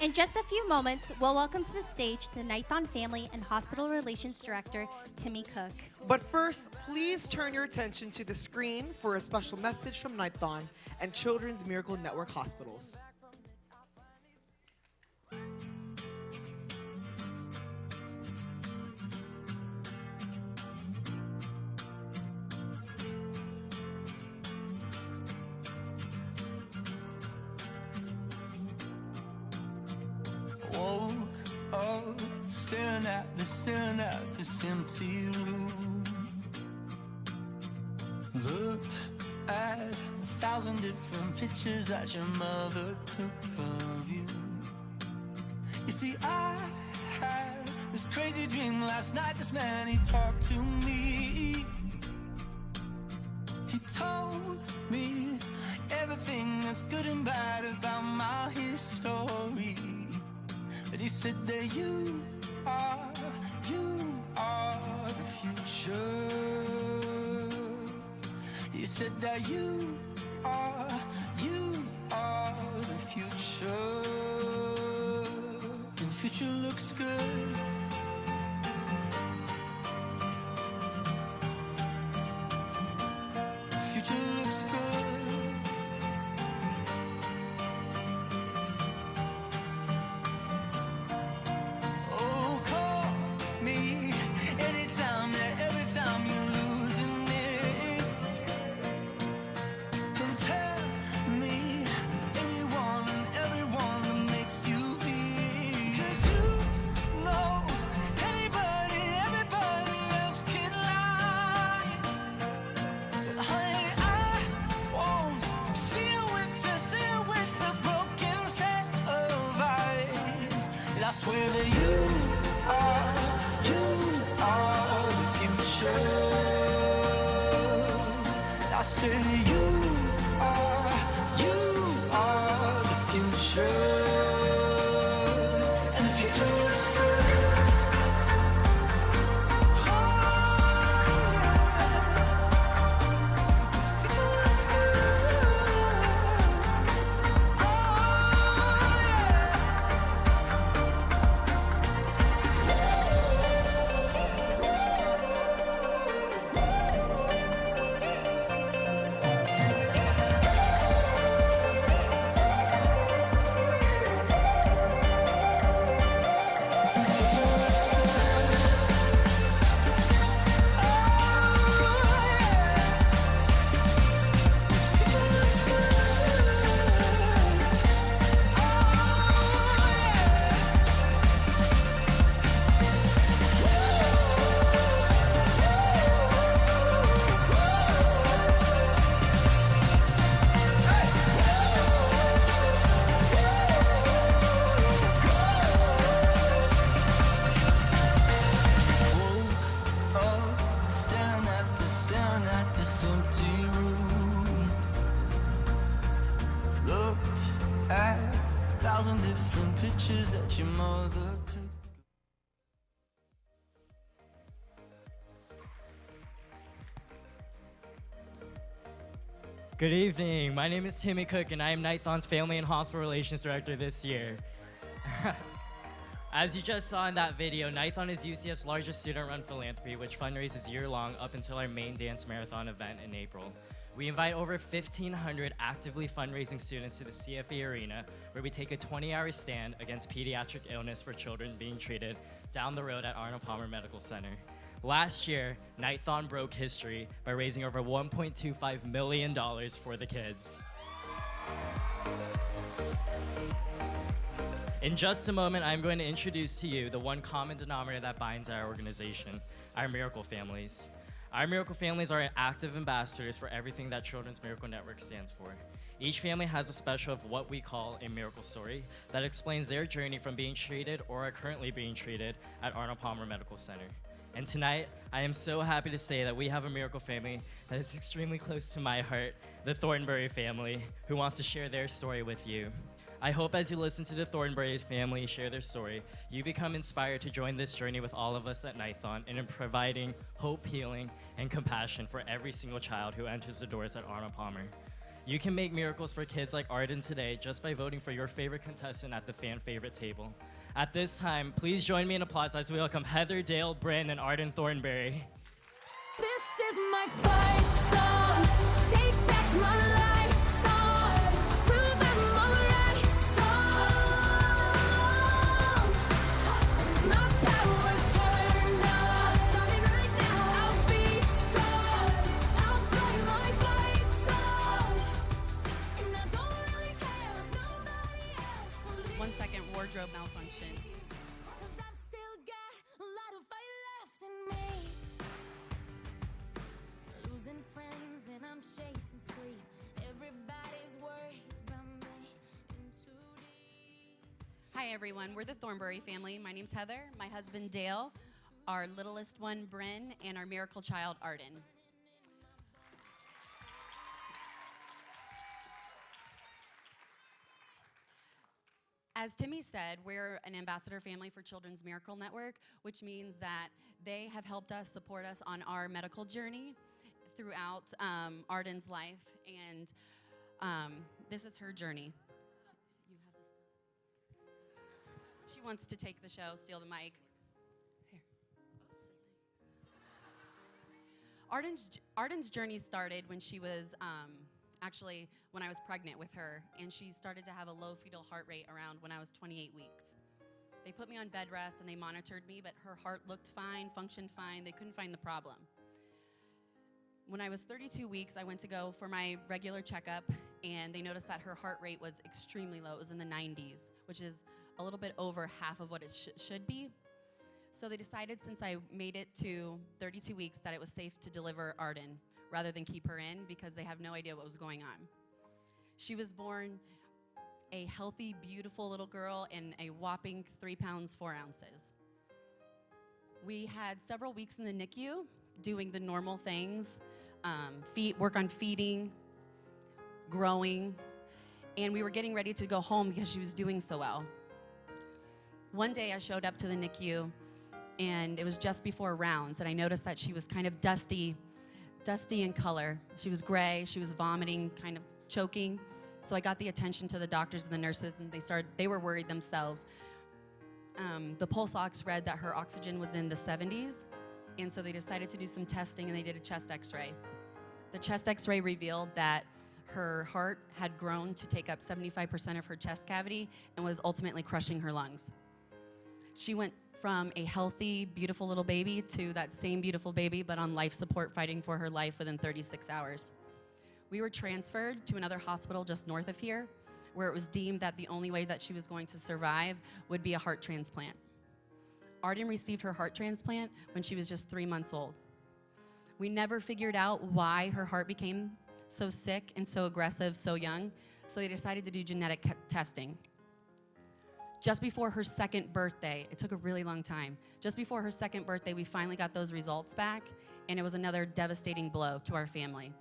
In just a few moments, we'll welcome to the stage the Nightthon Family and Hospital Relations Director, Timmy Cook. But first, please turn your attention to the screen for a special message from Nightthon and Children's Miracle Network Hospitals. Woke up staring at this empty room. Looked at 1,000 different pictures that your mother took of you. You see, I had this crazy dream last night. This man, he talked to me. He told me everything that's good and bad about my history. But he said that you are the future. He said that you are the future. And the future looks good. The future looks good. I swear that you are the future. I say that you are the future. And the future looks good. The future looks at 1,000 different pictures that your mother took. Good evening. My name is Timmy Cook, and I am Nightthon's Family and Hospital Relations Director this year. As you just saw in that video, Nightthon is UCF's largest student-run philanthropy, which fundraises year-long up until our main dance marathon event in April. We invite over 1,500 actively fundraising students to the CFE Arena, where we take a 20-hour stand against pediatric illness for children being treated down the road at Arnold Palmer Medical Center. Last year, Nightthon broke history by raising over $1.25 million for the kids. In just a moment, I'm going to introduce to you the one common denominator that binds our organization, our Miracle Families. Our Miracle Families are active ambassadors for everything that Children's Miracle Network stands for. Each family has a special of what we call a miracle story that explains their journey from being treated or are currently being treated at Arnold Palmer Medical Center. And tonight, I am so happy to say that we have a miracle family that is extremely close to my heart, the Thornbury family, who wants to share their story with you. I hope as you listen to the Thornbury family share their story, you become inspired to join this journey with all of us at Nightthon and in providing hope, healing, and compassion for every single child who enters the doors at Arnold Palmer. You can make miracles for kids like Arden today just by voting for your favorite contestant at the fan favorite table. At this time, please join me in applause as we welcome Heather, Dale, Bryn, and Arden Thornberry. This is my fight song. Take back my life song. Prove I'm alright song. My power's turned on. Starting right now. I'll be strong. I'll play my fight song. And I don't really care if nobody else believes. 1 second, wardrobe malfunction. 'Cause I've still got a lot of fight left in me. Losing friends and I'm chasing sleep. Everybody's worried about me in too deep. Hi everyone, we're the Thornberry family. My name's Heather, my husband Dale, our littlest one Bryn, and our miracle child Arden. As Timmy said, we're an ambassador family for Children's Miracle Network, which means that they have helped us support us on our medical journey throughout Arden's life, and this is her journey. You have this. She wants to take the show, steal the mic. Here. Arden's journey started when she was actually when I was pregnant with her, and she started to have a low fetal heart rate around when I was 28 weeks. They put me on bed rest and they monitored me, but her heart looked fine, functioned fine. They couldn't find the problem. When I was 32 weeks, I went to go for my regular checkup, and they noticed that her heart rate was extremely low. It was in the 90s, which is a little bit over half of what it should be. So they decided, since I made it to 32 weeks, that it was safe to deliver Arden rather than keep her in, because they have no idea what was going on. She was born a healthy, beautiful little girl and a whopping 3 pounds, 4 ounces. We had several weeks in the NICU doing the normal things, work on feeding, growing, and we were getting ready to go home because she was doing so well. One day I showed up to the NICU, and it was just before rounds, and I noticed that she was kind of dusty in color. She was gray, she was vomiting, kind of choking. So I got the attention to the doctors and the nurses, and they were worried themselves. The pulse ox read that her oxygen was in the 70s, and so they decided to do some testing, and they did a chest x-ray. The chest x-ray revealed that her heart had grown to take up 75% of her chest cavity and was ultimately crushing her lungs. She went from a healthy, beautiful little baby to that same beautiful baby, but on life support, fighting for her life within 36 hours. We were transferred to another hospital just north of here, where it was deemed that the only way that she was going to survive would be a heart transplant. Arden received her heart transplant when she was just 3 months old. We never figured out why her heart became so sick and so aggressive so young, so they decided to do genetic testing. Just before her second birthday, it took a really long time. Just before her second birthday, we finally got those results back, and it was another devastating blow to our family.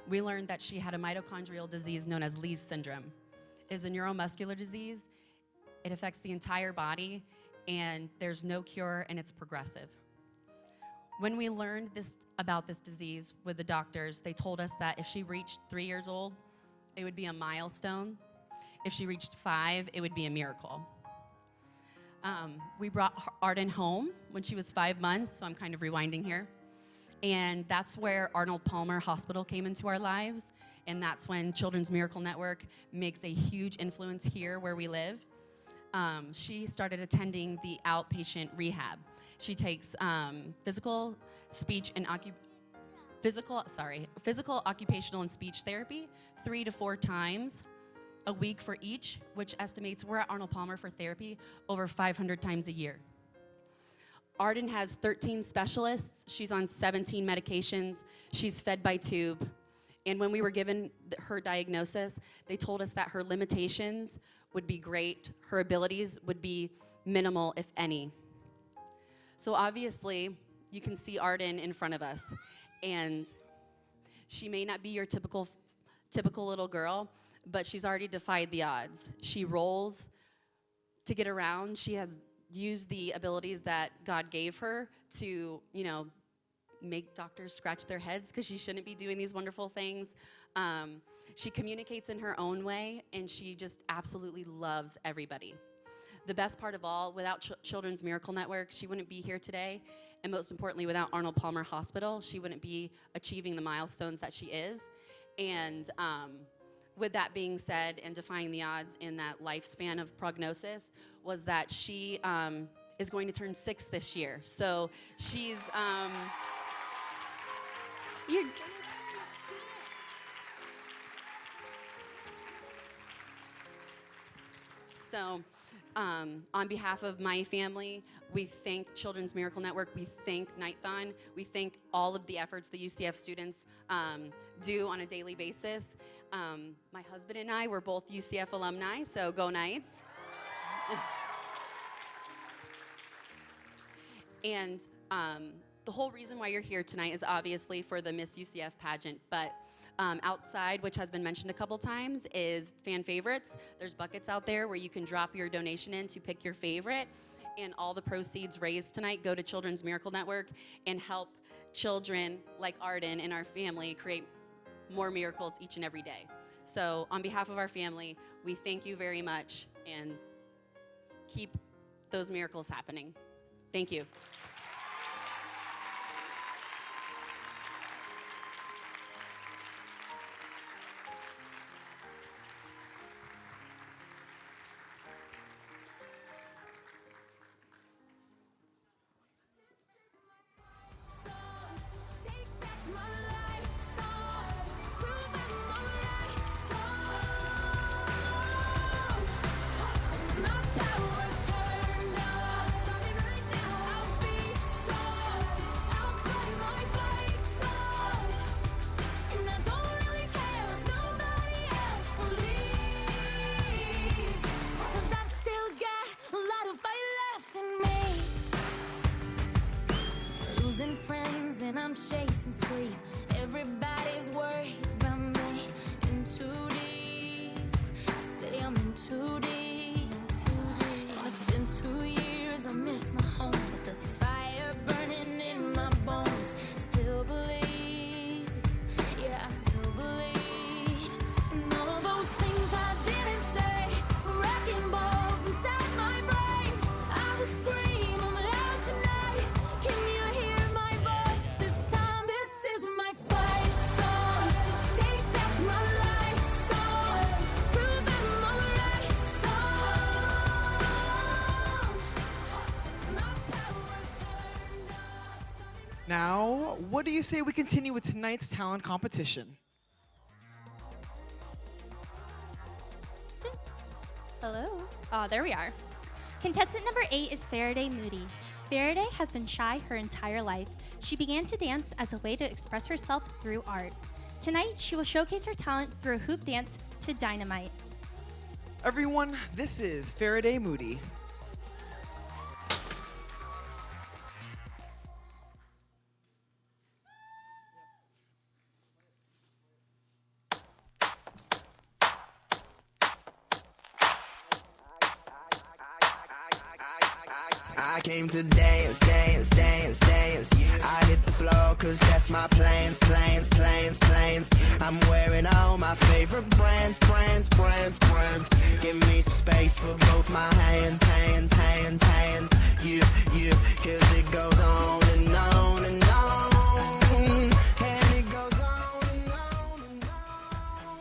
We learned that she had a mitochondrial disease known as Lee's syndrome. It is a neuromuscular disease. It affects the entire body, and there's no cure, and it's progressive. When we learned about this disease with the doctors, they told us that if she reached 3 years old, it would be a milestone. If she reached 5, it would be a miracle. We brought Arden home when she was 5 months, so I'm kind of rewinding here. And that's where Arnold Palmer Hospital came into our lives, and that's when Children's Miracle Network makes a huge influence here where we live. She started attending the outpatient rehab. She takes physical, occupational, and speech therapy 3 to 4 times a week for each, which estimates we're at Arnold Palmer for therapy over 500 times a year. Arden has 13 specialists. She's on 17 medications. She's fed by tube. And when we were given her diagnosis, they told us that her limitations would be great. Her abilities would be minimal, if any. So obviously, you can see Arden in front of us. And she may not be your typical little girl, but she's already defied the odds. She rolls to get around. She has used the abilities that God gave her to, make doctors scratch their heads because she shouldn't be doing these wonderful things. She communicates in her own way, and she just absolutely loves everybody. The best part of all, without Children's Miracle Network, she wouldn't be here today. And most importantly, without Arnold Palmer Hospital, she wouldn't be achieving the milestones that she is. And with that being said, and defying the odds in that lifespan of prognosis, was that she is going to turn 6 this year. So she's, So, on behalf of my family, we thank Children's Miracle Network, we thank Nighthon, we thank all of the efforts the UCF students do on a daily basis. My husband and I were both UCF alumni, so go Knights. And the whole reason why you're here tonight is obviously for the Miss UCF pageant, but outside, which has been mentioned a couple times, is fan favorites. There's buckets out there where you can drop your donation in to pick your favorite, and all the proceeds raised tonight go to Children's Miracle Network and help children like Arden and our family create more miracles each and every day. So on behalf of our family, we thank you very much and keep those miracles happening. Thank you. Friends and I'm chasing sleep. Everybody's worried about me. In too deep. Say I'm in too deep. And it's been 2 years. I miss my home, but there's a fire burning in my bones. Still believe. Yeah, I still believe. And all those things I didn't say. Wrecking balls inside my brain. I was screaming loud tonight. Can you hear? Now, what do you say we continue with tonight's talent competition? Hello. Oh, there we are. Contestant number 8 is Faraday Moody. Faraday has been shy her entire life. She began to dance as a way to express herself through art. Tonight, she will showcase her talent through a hoop dance to Dynamite. Everyone, this is Faraday Moody. I came to dance, dance, dance, dance. I hit the floor cause that's my plans, plans, plans, plans. I'm wearing all my favorite brands, brands, brands, brands. Give me some space for both my hands, hands, hands, hands. You, cause it goes on and on and on. And it goes on and on and on.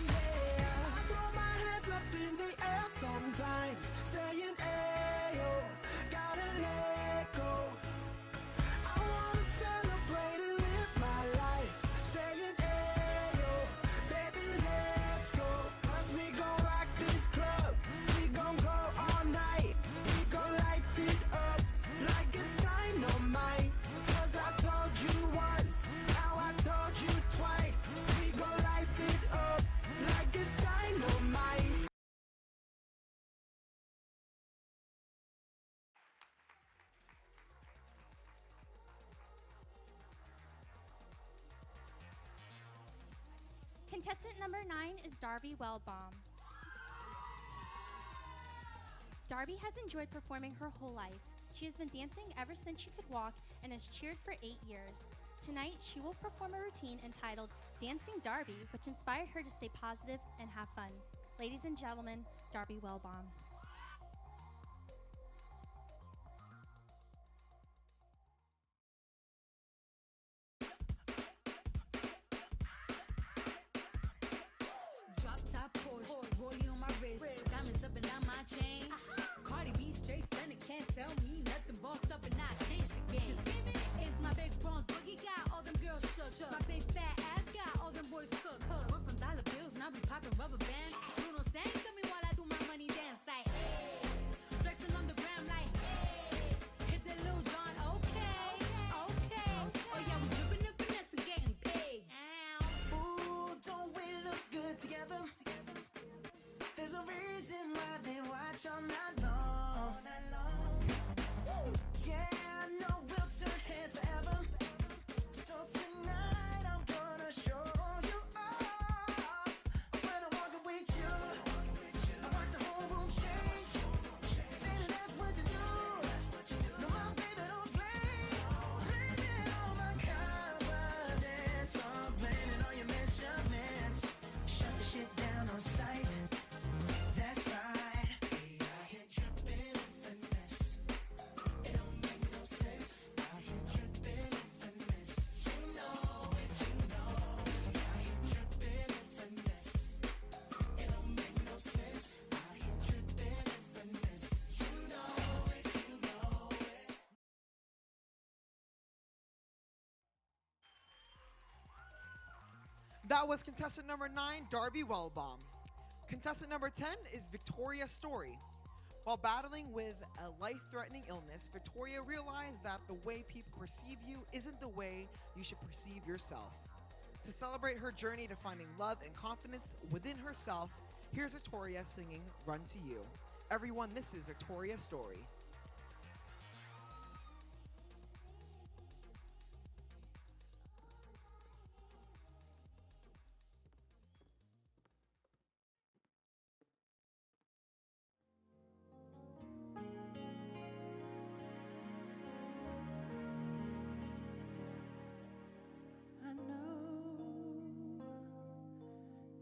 Yeah, I throw my hands up in the air sometimes, saying, ayo, gotta let go. I wanna celebrate and live my life, saying, ayo, baby, let's go. Cause we gon' rock this club, we gon' go all night. We gon' light it up like it's dynamite. Cause I told you once, now I told you twice. We gon' light it up like it's dynamite. Contestant number 9 is Darby Wellbaum. Darby has enjoyed performing her whole life. She has been dancing ever since she could walk and has cheered for 8 years. Tonight, she will perform a routine entitled Dancing Darby, which inspired her to stay positive and have fun. Ladies and gentlemen, Darby Wellbaum. Drop top Porsche, rollie on my wrist, diamonds up and down my chain. Cardi B straight stunning, can't tell me nothing. Bossed up and I changed the game. It's my big bronze boogie, got all them girls shook. My big fat ass got all them boys cooked. We're from dollar bills, now we popping rubber bands. Bruno sang to me while I do my money dance like, hey. Flexing on the gram like, hey. Hit the Lil Jon, okay. Oh yeah, we dripping the finesse and getting paid. Ooh, don't we look good together? There's a reason why they watch all night long. Woo. Yeah, I know we'll turn heads forever. So tonight I'm gonna show you off. When I walk with you, I watch the whole room change. Baby, that's what you do. No, my baby don't play. Blaming all my confidence, I'm blaming all your measurements. Shut the shit down on sight. That's right. We out here dripping in finesse. It don't make no sense. Out here dripping in finesse. You know it, you know. We out here dripping in finesse. It don't make no sense. Out here dripping in finesse. You know it, you know it. That was contestant number 9, Darby Wellbaum. Contestant number 10 is Victoria Story. While battling with a life-threatening illness, Victoria realized that the way people perceive you isn't the way you should perceive yourself. To celebrate her journey to finding love and confidence within herself, here's Victoria singing Run to You. Everyone, this is Victoria Story. I know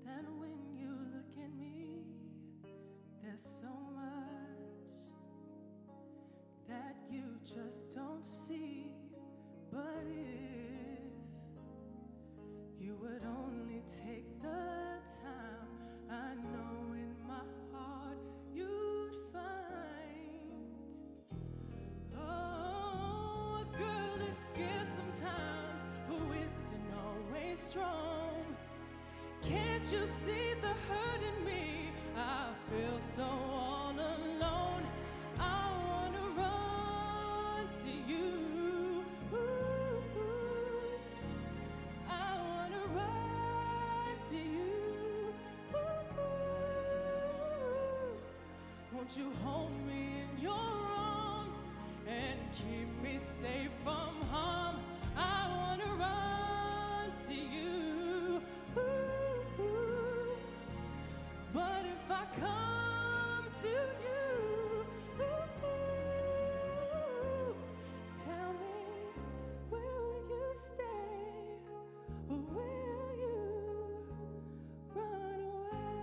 that when you look at me, there's so much that you just don't see. But if you would only take the time, I know in my heart you'd find, oh, a girl is scared sometimes, who isn't always strong. Can't you see the hurt in me? I feel so all alone. I wanna run to you. I wanna run to you. Won't you hold me in your arms and keep me safe from harm? I wanna run to you. But if I come to you, tell me, will you stay or will you run away?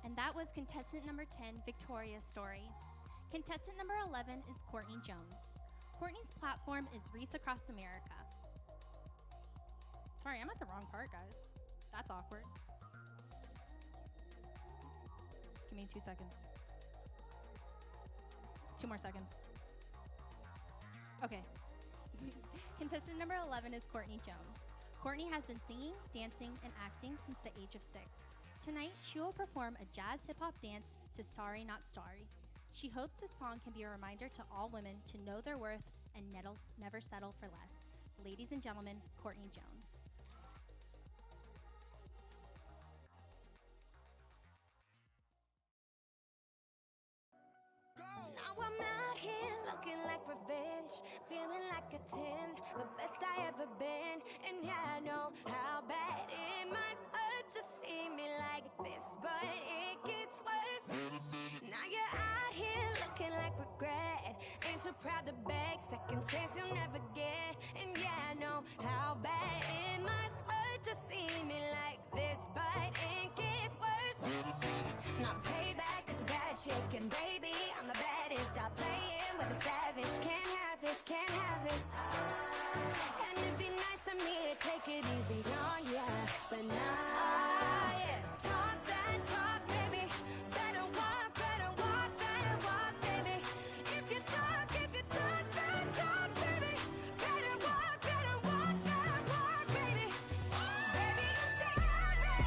And that was contestant number 10, Victoria Story. Contestant number 11 is Courtney Jones. Courtney's platform is Wreaths Across America. Sorry, I'm at the wrong part, guys. That's awkward. Give me 2 seconds. 2 more seconds. Okay. Contestant number 11 is Courtney Jones. Courtney has been singing, dancing, and acting since the age of 6. Tonight, she will perform a jazz hip-hop dance to Sorry Not Starry. She hopes this song can be a reminder to all women to know their worth and never settle for less. Ladies and gentlemen, Courtney Jones. Now I'm out here looking like revenge. inch, feeling like a 10, the best I ever been. And yeah, I know how bad it must hurt to see me like this, but it gets worse. Now you're out here looking like regret. Ain't too proud to beg, second chance you'll never get. And yeah, I know how bad it must hurt to see me like this, but it gets worse. Not payback, cause bad chicken, baby, I'm the baddest. Stop playing with a savage. Can't have this, can't have this. And it'd be nice of me to take it easy on ya, but nah, yeah. Talk that talk, baby. Better walk, baby. If you talk that talk, baby. Better walk that walk, baby. Baby, I'm sorry.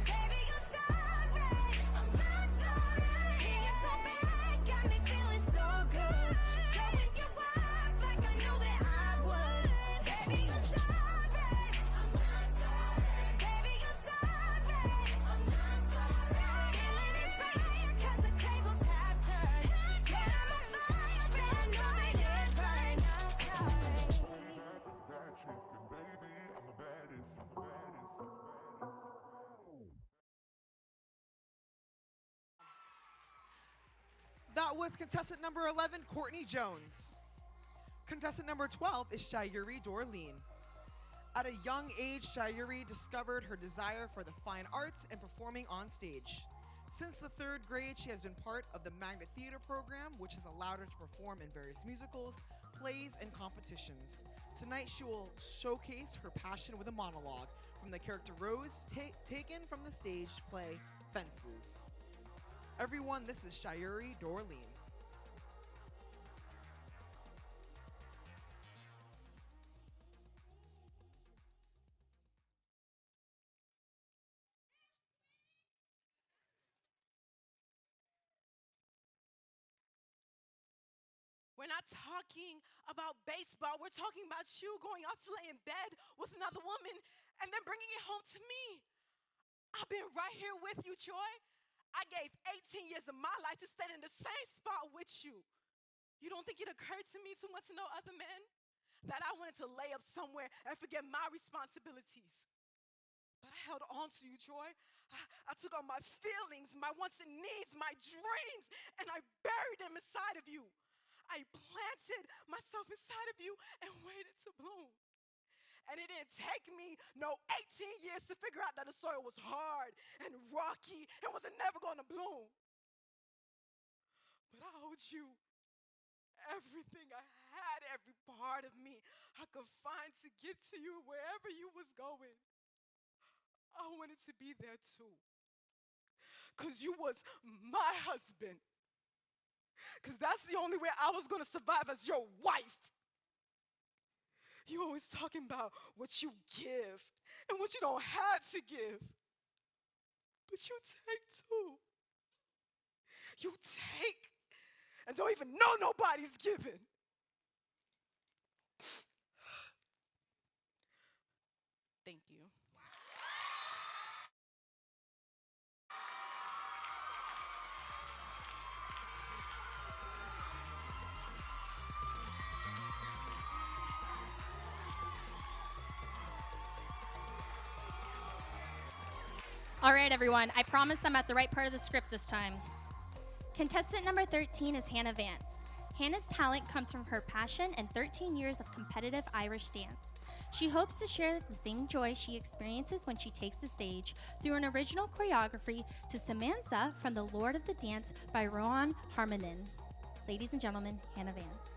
Baby, I'm sorry. I'm not sorry. It's so bad, got me feeling so good. Showing you up like I knew that I would. Baby, I'm sorry. I'm not sorry. Baby, I'm sorry. I'm not sorry. Feeling inspired 'cause the tables have turned. Yeah, I'm on fire, said I know that it burned. That was contestant number 11, Courtney Jones. Contestant number 12 is Shayuri Dorleen. At a young age, Shayuri discovered her desire for the fine arts and performing on stage. Since the 3rd grade, she has been part of the Magnet Theater program, which has allowed her to perform in various musicals, plays, and competitions. Tonight, she will showcase her passion with a monologue from the character Rose, taken from the stage play Fences. Everyone, this is Shayuri Dorleen. We're not talking about baseball. We're talking about you going out to lay in bed with another woman and then bringing it home to me. I've been right here with you, Troy. I gave 18 years of my life to stay in the same spot with you. You don't think it occurred to me to want to know other men? That I wanted to lay up somewhere and forget my responsibilities. But I held on to you, Troy. I took all my feelings, my wants and needs, my dreams, and I buried them inside of you. I planted myself inside of you and waited to bloom. And it didn't take me no 18 years to figure out that the soil was hard and rocky and was never going to bloom. But I owed you everything I had, every part of me I could find to give to you wherever you was going. I wanted to be there too. 'Cause you was my husband. 'Cause that's the only way I was going to survive as your wife. You always talking about what you give and what you don't have to give. But you take too. You take and don't even know nobody's giving. Thank you. All right, everyone. I promise I'm at the right part of the script this time. Contestant number 13 is Hannah Vance. Hannah's talent comes from her passion and 13 years of competitive Irish dance. She hopes to share the same joy she experiences when she takes the stage through an original choreography to Samantha from The Lord of the Dance by Rowan Harmonin. Ladies and gentlemen, Hannah Vance.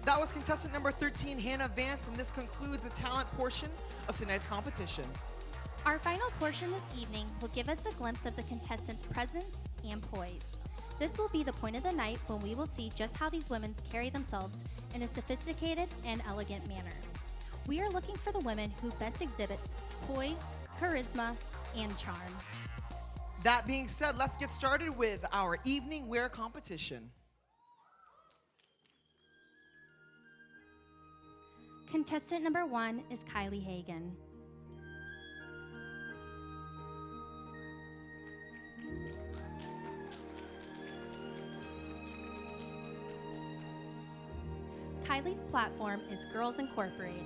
That was contestant number 13, Hannah Vance, and this concludes the talent portion of tonight's competition. Our final portion this evening will give us a glimpse of the contestants' presence and poise. This will be the point of the night when we will see just how these women carry themselves in a sophisticated and elegant manner. We are looking for the women who best exhibits poise, charisma, and charm. That being said, let's get started with our evening wear competition. Contestant number 1 is Kylie Hagan. Kylie's platform is Girls Incorporated.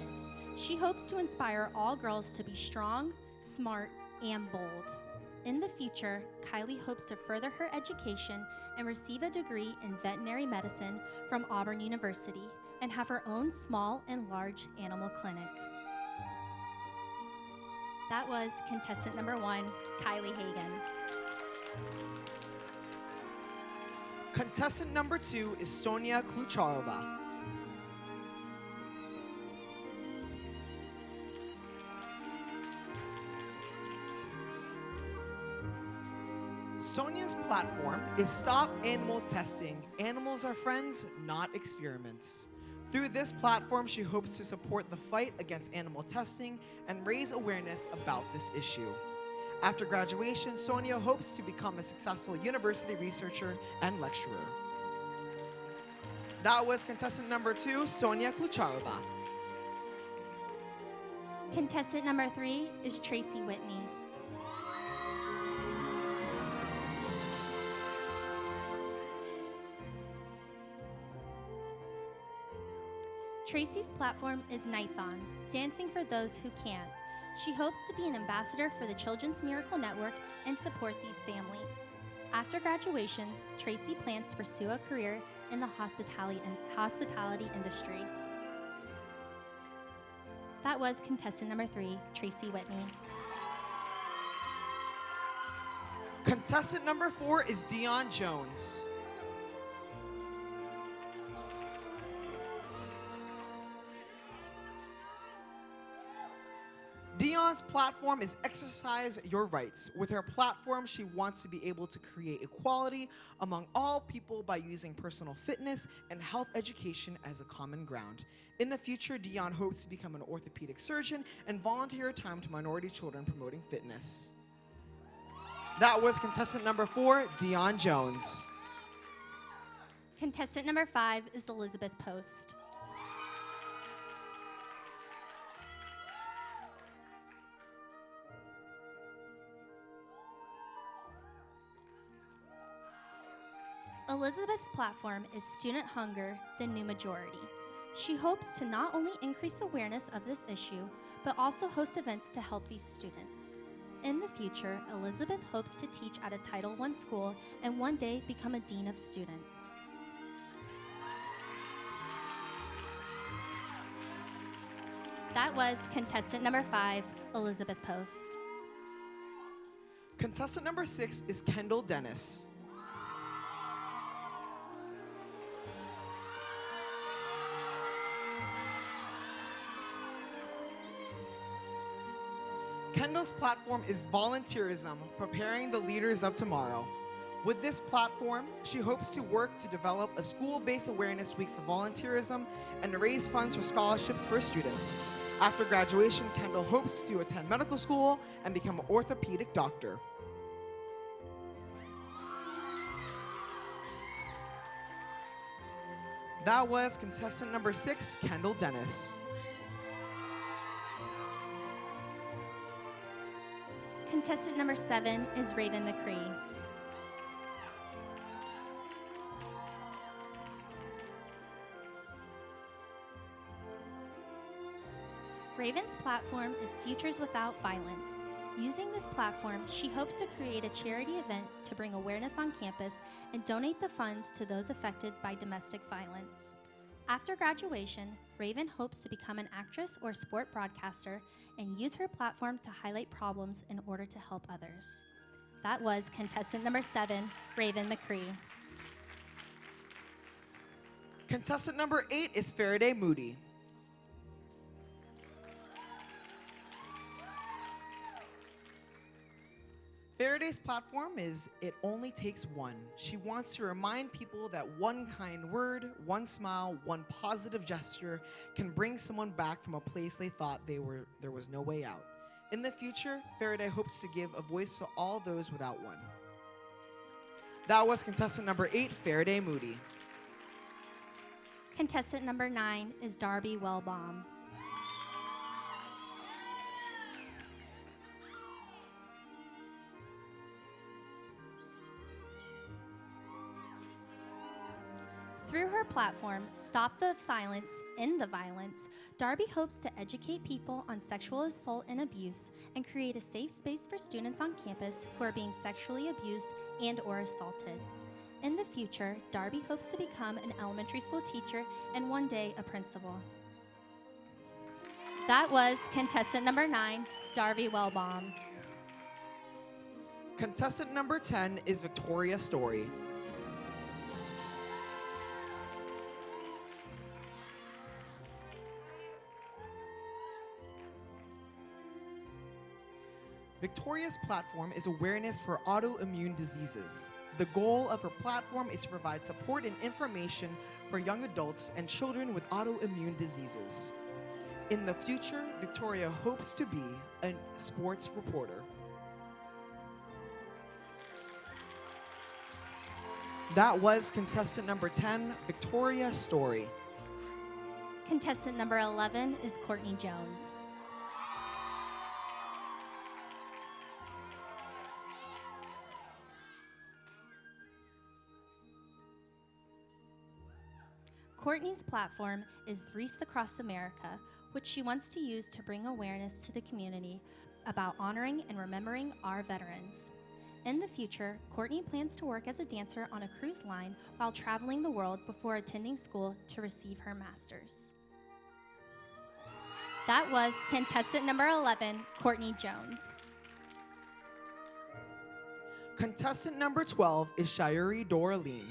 She hopes to inspire all girls to be strong, smart, and bold. In the future, Kylie hopes to further her education and receive a degree in veterinary medicine from Auburn University and have her own small and large animal clinic. That was contestant number 1, Kylie Hagan. Contestant number 2 is Sonia Klucharova. Sonia's platform is Stop Animal Testing. Animals are friends, not experiments. Through this platform, she hopes to support the fight against animal testing and raise awareness about this issue. After graduation, Sonia hopes to become a successful university researcher and lecturer. That was contestant number 2, Sonia Klucharova. Contestant number 3 is Tracy Whitney. Tracy's platform is Nighthon, dancing for those who can't. She hopes to be an ambassador for the Children's Miracle Network and support these families. After graduation, Tracy plans to pursue a career in the hospitality industry. That was contestant number 3, Tracy Whitney. Contestant number 4 is Dion Jones. Dion's platform is Exercise Your Rights. With her platform, she wants to be able to create equality among all people by using personal fitness and health education as a common ground. In the future, Dion hopes to become an orthopedic surgeon and volunteer her time to minority children promoting fitness. That was contestant number 4, Dion Jones. Contestant number 5 is Elizabeth Post. Elizabeth's platform is Student Hunger, the New Majority. She hopes to not only increase awareness of this issue, but also host events to help these students. In the future, Elizabeth hopes to teach at a Title I school and one day become a Dean of Students. That was contestant number 5, Elizabeth Post. Contestant number 6 is Kendall Dennis. Kendall's platform is volunteerism, preparing the leaders of tomorrow. With this platform, she hopes to work to develop a school-based awareness week for volunteerism and to raise funds for scholarships for students. After graduation, Kendall hopes to attend medical school and become an orthopedic doctor. That was contestant number 6, Kendall Dennis. Contestant number 7 is Raven McCree. Raven's platform is Futures Without Violence. Using this platform, she hopes to create a charity event to bring awareness on campus and donate the funds to those affected by domestic violence. After graduation, Raven hopes to become an actress or sport broadcaster and use her platform to highlight problems in order to help others. That was contestant number 7, Raven McCree. Contestant number 8 is Faraday Moody. Faraday's platform is It Only Takes One. She wants to remind people that one kind word, one smile, one positive gesture can bring someone back from a place they thought there was no way out. In the future, Faraday hopes to give a voice to all those without one. That was contestant number 8, Faraday Moody. Contestant number 9 is Darby Wellbaum. Through her platform, Stop the Silence, End the Violence, Darby hopes to educate people on sexual assault and abuse and create a safe space for students on campus who are being sexually abused and or assaulted. In the future, Darby hopes to become an elementary school teacher and one day a principal. That was contestant number 9, Darby Wellbaum. Contestant number 10 is Victoria Story. Victoria's platform is awareness for autoimmune diseases. The goal of her platform is to provide support and information for young adults and children with autoimmune diseases. In the future, Victoria hopes to be a sports reporter. That was contestant number 10, Victoria Story. Contestant number 11 is Courtney Jones. Courtney's platform is Wreaths Across America, which she wants to use to bring awareness to the community about honoring and remembering our veterans. In the future, Courtney plans to work as a dancer on a cruise line while traveling the world before attending school to receive her master's. That was contestant number 11, Courtney Jones. Contestant number 12 is Shayuri Doraline.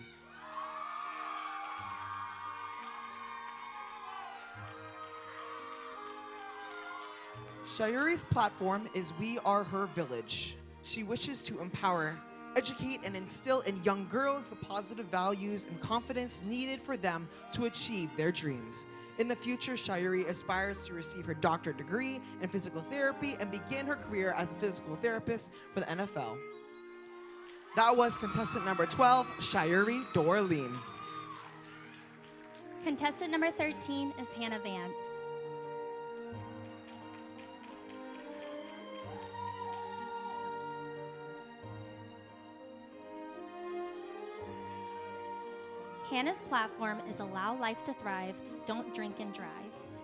Shayuri's platform is We Are Her Village. She wishes to empower, educate, and instill in young girls the positive values and confidence needed for them to achieve their dreams. In the future, Shayuri aspires to receive her doctorate degree in physical therapy and begin her career as a physical therapist for the NFL. That was contestant number 12, Shayuri Doraline. Contestant number 13 is Hannah Vance. Hannah's platform is Allow Life to Thrive, Don't Drink and Drive.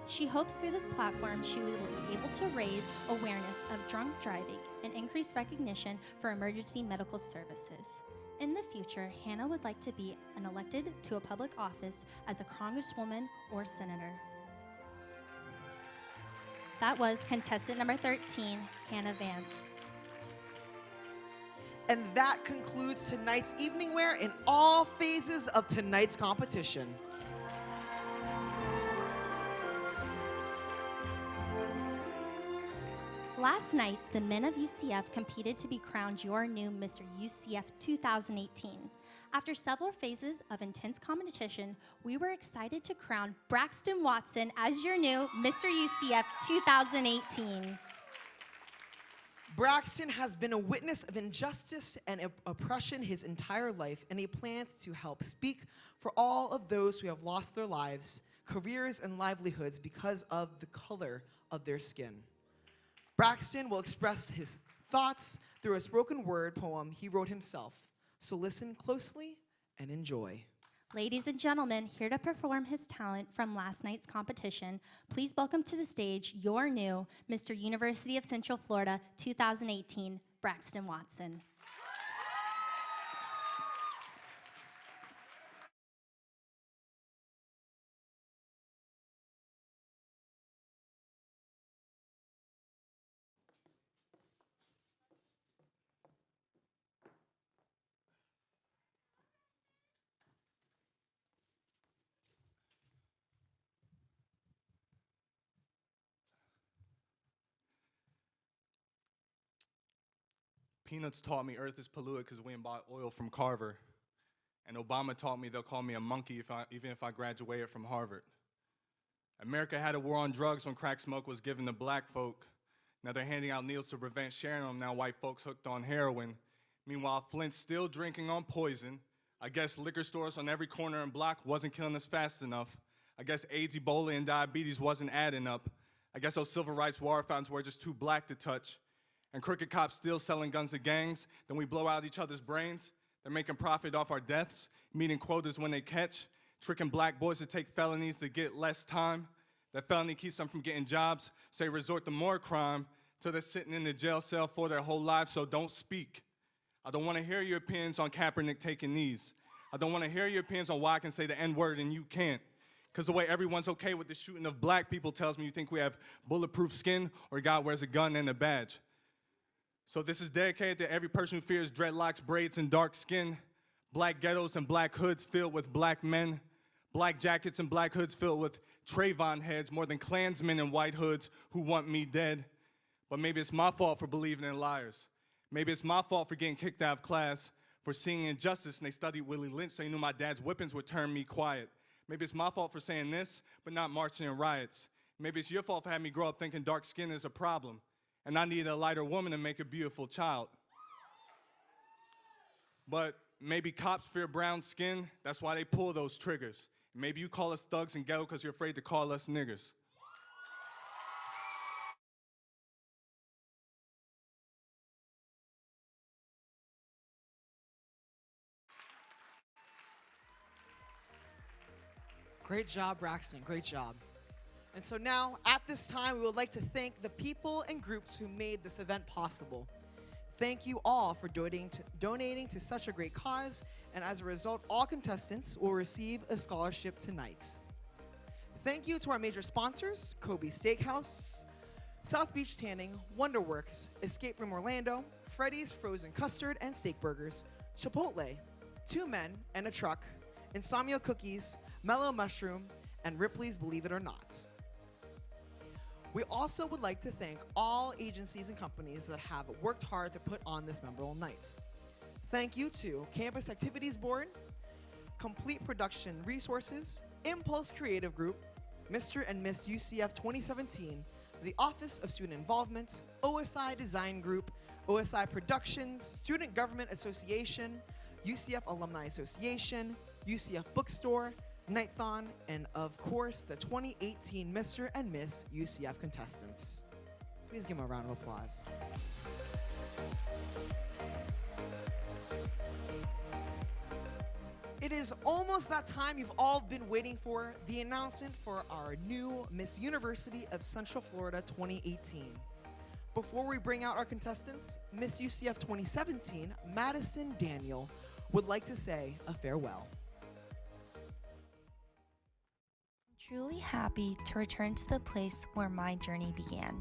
She hopes through this platform she will be able to raise awareness of drunk driving and increase recognition for emergency medical services. In the future, Hannah would like to be elected to a public office as a congresswoman or senator. That was contestant number 13, Hannah Vance. And that concludes tonight's evening wear in all phases of tonight's competition. Last night, the men of UCF competed to be crowned your new Mr. UCF 2018. After several phases of intense competition, we were excited to crown Braxton Watson as your new Mr. UCF 2018. Braxton has been a witness of injustice and oppression his entire life, and he plans to help speak for all of those who have lost their lives, careers, and livelihoods because of the color of their skin. Braxton will express his thoughts through a spoken word poem he wrote himself. So listen closely and enjoy. Ladies and gentlemen, here to perform his talent from last night's competition, please welcome to the stage your new Mr. University of Central Florida 2018, Braxton Watson. Peanuts taught me Earth is polluted because we bought oil from Carver. And Obama taught me they'll call me a monkey even if I graduated from Harvard. America had a war on drugs when crack smoke was given to black folk. Now they're handing out needles to prevent sharing them. Now white folks hooked on heroin. Meanwhile, Flint's still drinking on poison. I guess liquor stores on every corner and block wasn't killing us fast enough. I guess AIDS, Ebola, and diabetes wasn't adding up. I guess those civil rights water fountains were just too black to touch. And crooked cops still selling guns to gangs. Then we blow out each other's brains. They're making profit off our deaths, meeting quotas when they catch, tricking black boys to take felonies to get less time. That felony keeps them from getting jobs, so they resort to more crime till they're sitting in the jail cell for their whole lives, so don't speak. I don't want to hear your opinions on Kaepernick taking knees. I don't want to hear your opinions on why I can say the N-word and you can't. Because the way everyone's okay with the shooting of black people tells me you think we have bulletproof skin or God wears a gun and a badge. So this is dedicated to every person who fears dreadlocks, braids, and dark skin, black ghettos and black hoods filled with black men, black jackets and black hoods filled with Trayvon heads, more than Klansmen and white hoods who want me dead. But maybe it's my fault for believing in liars. Maybe it's my fault for getting kicked out of class, for seeing injustice, and they studied Willie Lynch so they knew my dad's whippings would turn me quiet. Maybe it's my fault for saying this, but not marching in riots. Maybe it's your fault for having me grow up thinking dark skin is a problem, and I need a lighter woman to make a beautiful child. But maybe cops fear brown skin, that's why they pull those triggers. Maybe you call us thugs and ghetto because you're afraid to call us niggers. Great job, Braxton. Great job. And so now, at this time, we would like to thank the people and groups who made this event possible. Thank you all for donating to such a great cause, and as a result, all contestants will receive a scholarship tonight. Thank you to our major sponsors, Kobe Steakhouse, South Beach Tanning, Wonderworks, Escape Room Orlando, Freddy's Frozen Custard and Steak Burgers, Chipotle, Two Men and a Truck, Insomnia Cookies, Mellow Mushroom, and Ripley's Believe It or Not. We also would like to thank all agencies and companies that have worked hard to put on this memorable night. Thank you to Campus Activities Board, Complete Production Resources, Impulse Creative Group, Mr. and Miss UCF 2017, the Office of Student Involvement, OSI Design Group, OSI Productions, Student Government Association, UCF Alumni Association, UCF Bookstore, Nighthon, and of course, the 2018 Mr. and Miss UCF contestants. Please give them a round of applause. It is almost that time you've all been waiting for, the announcement for our new Miss University of Central Florida 2018. Before we bring out our contestants, Miss UCF 2017, Madison Daniel, would like to say a farewell. Truly happy to return to the place where my journey began.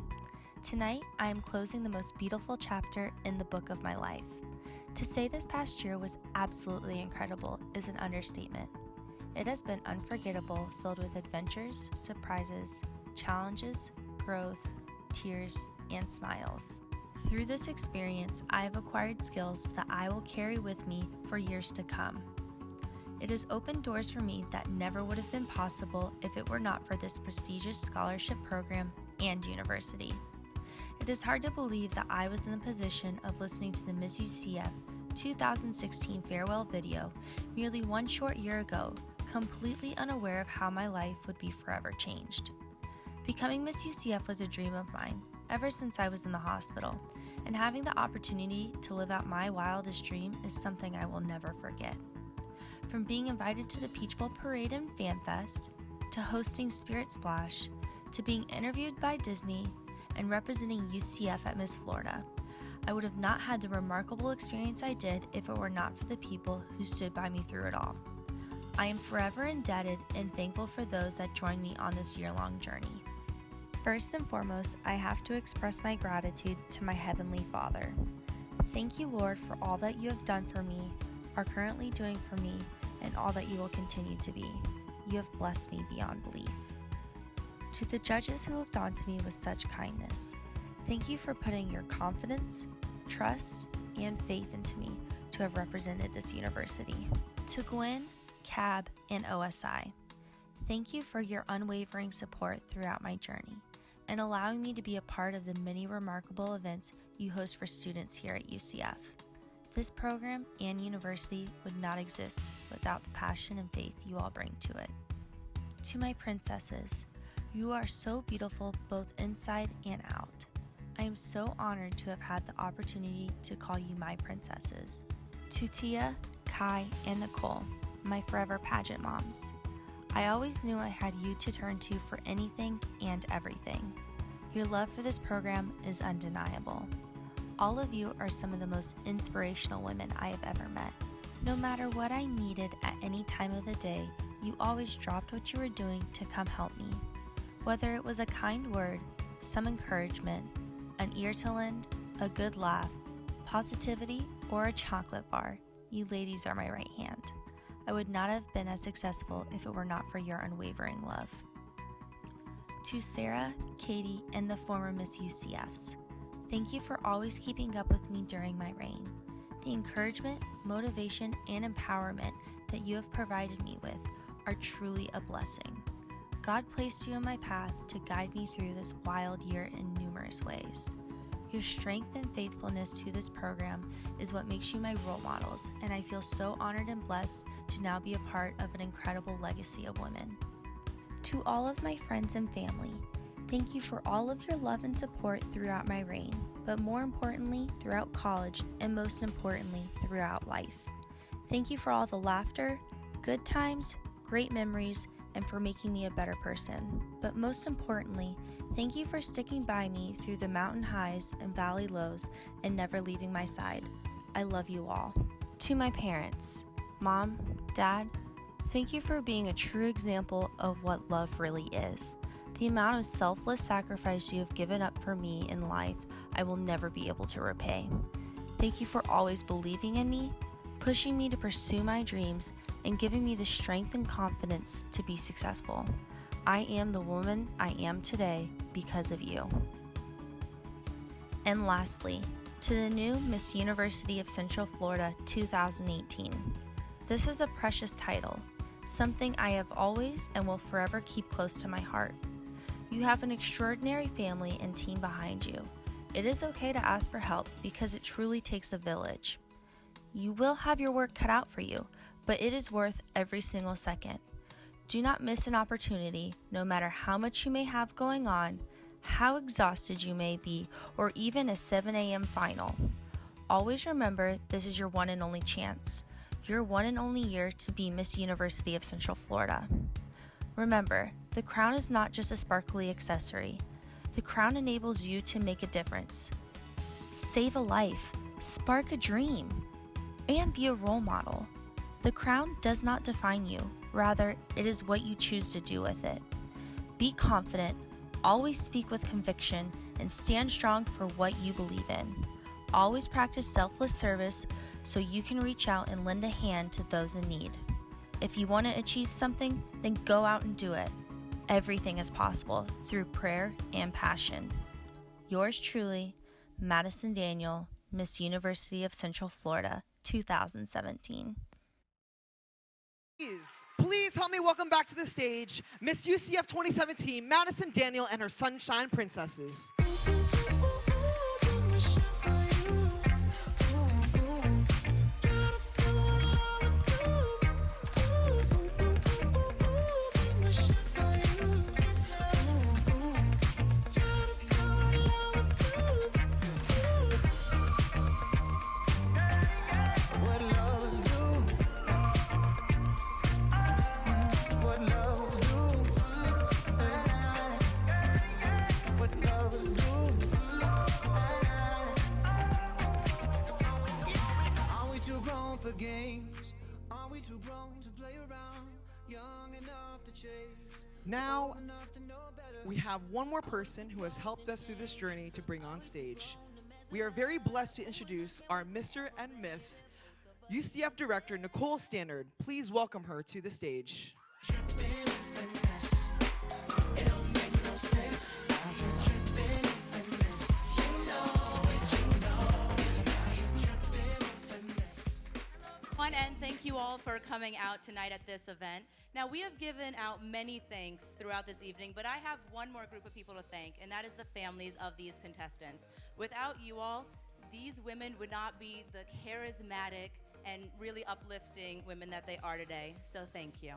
Tonight, I am closing the most beautiful chapter in the book of my life. To say this past year was absolutely incredible is an understatement. It has been unforgettable, filled with adventures, surprises, challenges, growth, tears, and smiles. Through this experience, I have acquired skills that I will carry with me for years to come. It has opened doors for me that never would have been possible if it were not for this prestigious scholarship program and university. It is hard to believe that I was in the position of listening to the Miss UCF 2016 farewell video merely one short year ago, completely unaware of how my life would be forever changed. Becoming Miss UCF was a dream of mine ever since I was in the hospital, and having the opportunity to live out my wildest dream is something I will never forget. From being invited to the Peach Bowl Parade and Fan Fest, to hosting Spirit Splash, to being interviewed by Disney, and representing UCF at Miss Florida, I would have not had the remarkable experience I did if it were not for the people who stood by me through it all. I am forever indebted and thankful for those that joined me on this year-long journey. First and foremost, I have to express my gratitude to my Heavenly Father. Thank you, Lord, for all that you have done for me, are currently doing for me, and all that you will continue to be. You have blessed me beyond belief. To the judges who looked on to me with such kindness, thank you for putting your confidence, trust, and faith into me to have represented this university. To Gwen, CAB, and OSI, thank you for your unwavering support throughout my journey and allowing me to be a part of the many remarkable events you host for students here at UCF. This program and university would not exist without the passion and faith you all bring to it. To my princesses, you are so beautiful both inside and out. I am so honored to have had the opportunity to call you my princesses. To Tia, Kai, and Nicole, my forever pageant moms, I always knew I had you to turn to for anything and everything. Your love for this program is undeniable. All of you are some of the most inspirational women I have ever met. No matter what I needed at any time of the day, you always dropped what you were doing to come help me. Whether it was a kind word, some encouragement, an ear to lend, a good laugh, positivity, or a chocolate bar, you ladies are my right hand. I would not have been as successful if it were not for your unwavering love. To Sarah, Katie, and the former Miss UCFs, thank you for always keeping up with me during my reign. The encouragement, motivation, and empowerment that you have provided me with are truly a blessing. God placed you in my path to guide me through this wild year in numerous ways. Your strength and faithfulness to this program is what makes you my role models, and I feel so honored and blessed to now be a part of an incredible legacy of women. To all of my friends and family, thank you for all of your love and support throughout my reign, but more importantly, throughout college, and most importantly, throughout life. Thank you for all the laughter, good times, great memories, and for making me a better person. But most importantly, thank you for sticking by me through the mountain highs and valley lows and never leaving my side. I love you all. To my parents, Mom, Dad, thank you for being a true example of what love really is. The amount of selfless sacrifice you have given up for me in life, I will never be able to repay. Thank you for always believing in me, pushing me to pursue my dreams, and giving me the strength and confidence to be successful. I am the woman I am today because of you. And lastly, to the new Miss University of Central Florida 2018. This is a precious title, something I have always and will forever keep close to my heart. You have an extraordinary family and team behind you. It is okay to ask for help because it truly takes a village. You will have your work cut out for you, but it is worth every single second. Do not miss an opportunity, no matter how much you may have going on, how exhausted you may be, or even a 7 a.m. final. Always remember this is your one and only chance, your one and only year to be Miss University of Central Florida. Remember, the crown is not just a sparkly accessory. The crown enables you to make a difference, save a life, spark a dream, and be a role model. The crown does not define you, rather, it is what you choose to do with it. Be confident, always speak with conviction, and stand strong for what you believe in. Always practice selfless service so you can reach out and lend a hand to those in need. If you want to achieve something, then go out and do it. Everything is possible through prayer and passion. Yours truly, Madison Daniel, Miss University of Central Florida, 2017. Please help me welcome back to the stage Miss UCF 2017, Madison Daniel and her Sunshine Princesses. Now, we have one more person who has helped us through this journey to bring on stage. We are very blessed to introduce our Mr. and Miss UCF Director, Nicole Stannard. Please welcome her to the stage. for coming out tonight at this event. Now, we have given out many thanks throughout this evening, but I have one more group of people to thank, and that is the families of these contestants. Without you all, these women would not be the charismatic and really uplifting women that they are today. So thank you.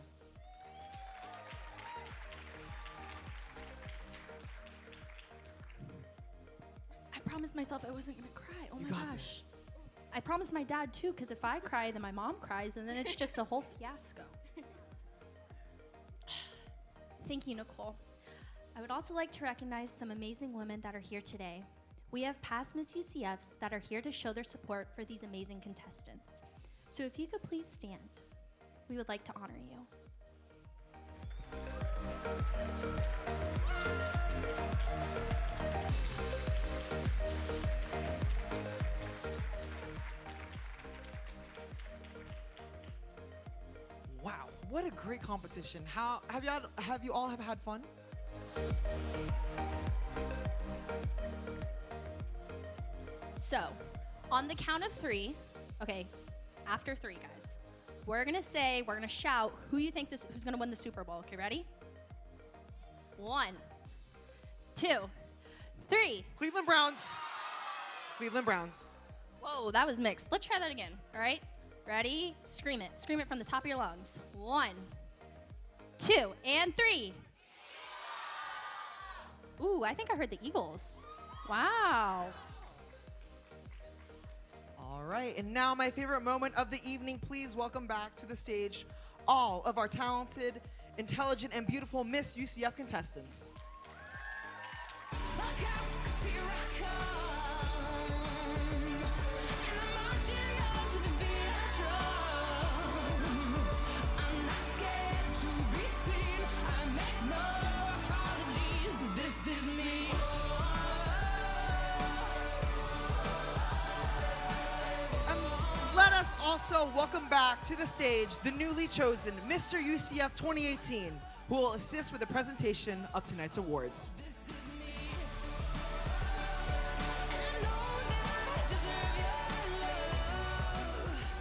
I promised myself I wasn't gonna cry. Oh You my got gosh. this. I promised my dad too, because if I cry, then my mom cries, and then it's just a whole fiasco. Thank you, Nicole. I would also like to recognize some amazing women that are here today. We have past Miss UCFs that are here to show their support for these amazing contestants. So if you could please stand, we would like to honor you. Wow, what a great competition. How have you all had fun? So, on the count of three, okay, after three, guys, we're gonna shout who you think who's gonna win the Super Bowl. Okay, ready? 1, 2, 3. Cleveland Browns. Cleveland Browns. Whoa, that was mixed. Let's try that again. All right, ready? Scream it. Scream it from the top of your lungs. 1, 2, and 3. Ooh, I think I heard the Eagles. Wow. All right, and now my favorite moment of the evening. Please welcome back to the stage all of our talented, intelligent, and beautiful Miss UCF contestants. Let us also welcome back to the stage the newly chosen Mr. UCF 2018, who will assist with the presentation of tonight's awards.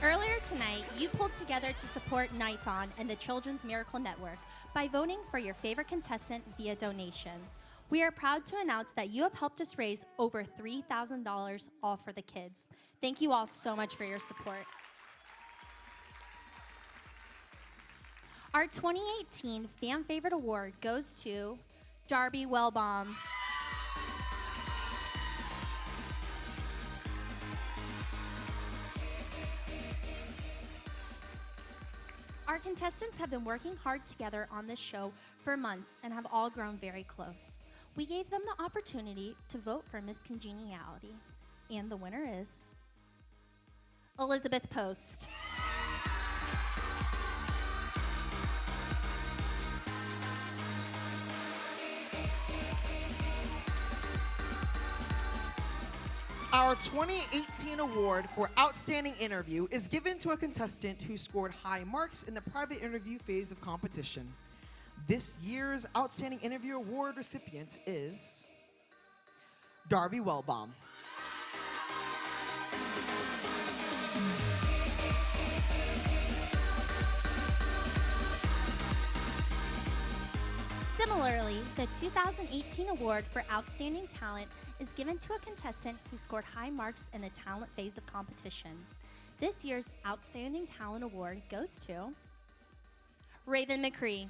Earlier tonight, you pulled together to support Nightthon and the Children's Miracle Network by voting for your favorite contestant via donation. We are proud to announce that you have helped us raise over $3,000, all for the kids. Thank you all so much for your support. Our 2018 Fan Favorite Award goes to Darby Wellbaum. Our contestants have been working hard together on this show for months and have all grown very close. We gave them the opportunity to vote for Miss Congeniality, and the winner is Elizabeth Post. Our 2018 award for Outstanding Interview is given to a contestant who scored high marks in the private interview phase of competition. This year's Outstanding Interview Award recipient is Darby Wellbaum. Similarly, the 2018 award for Outstanding Talent is given to a contestant who scored high marks in the talent phase of competition. This year's Outstanding Talent Award goes to Raven McCree.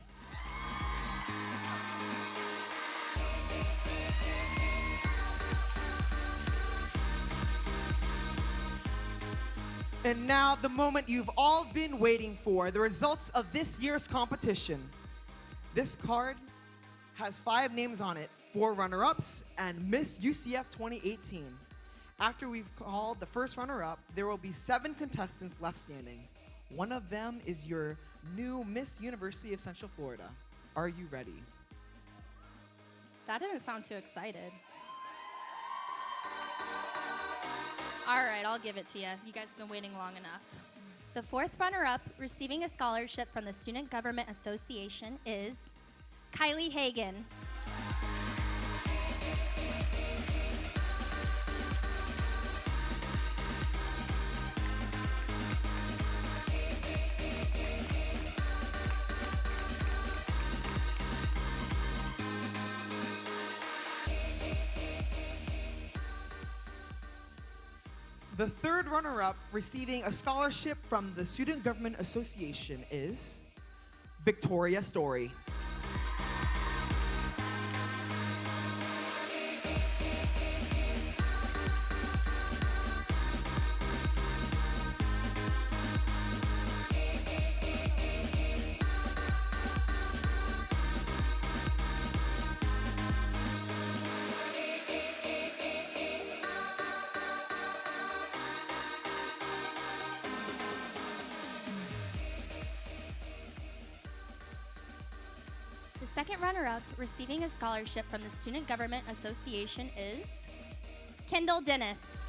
And now, the moment you've all been waiting for, the results of this year's competition. This card has 5 names on it, 4 runner-ups, and Miss UCF 2018. After we've called the first runner-up, there will be 7 contestants left standing. One of them is your new Miss University of Central Florida. Are you ready? That didn't sound too excited. All right, I'll give it to you. You guys have been waiting long enough. The 4th runner-up receiving a scholarship from the Student Government Association is Kylie Hagan. The third runner-up receiving a scholarship from the Student Government Association is Victoria Story. The second runner-up receiving a scholarship from the Student Government Association is Kendall Dennis.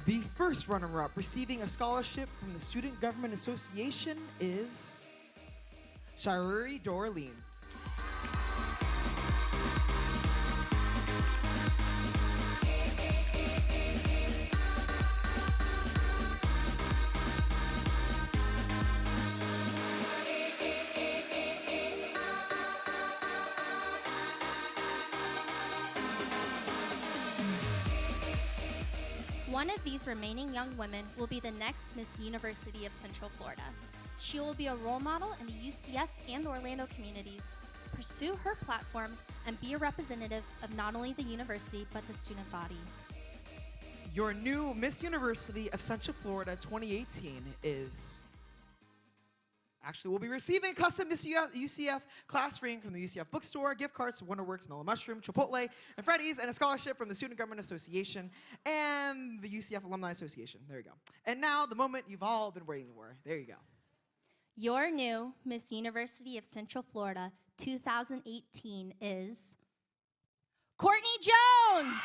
The first runner-up receiving a scholarship from the Student Government Association is Shiruri Dorleen. One of these remaining young women will be the next Miss University of Central Florida. She will be a role model in the UCF and Orlando communities, pursue her platform, and be a representative of not only the university, but the student body. Your new Miss University of Central Florida 2018 is... Actually, we'll be receiving a custom Miss UCF class ring from the UCF bookstore, gift cards to Wonderworks, Mellow Mushroom, Chipotle, and Freddy's, and a scholarship from the Student Government Association and the UCF Alumni Association. There you go. And now, the moment you've all been waiting for. There you go. Your new Miss University of Central Florida 2018 is Courtney Jones.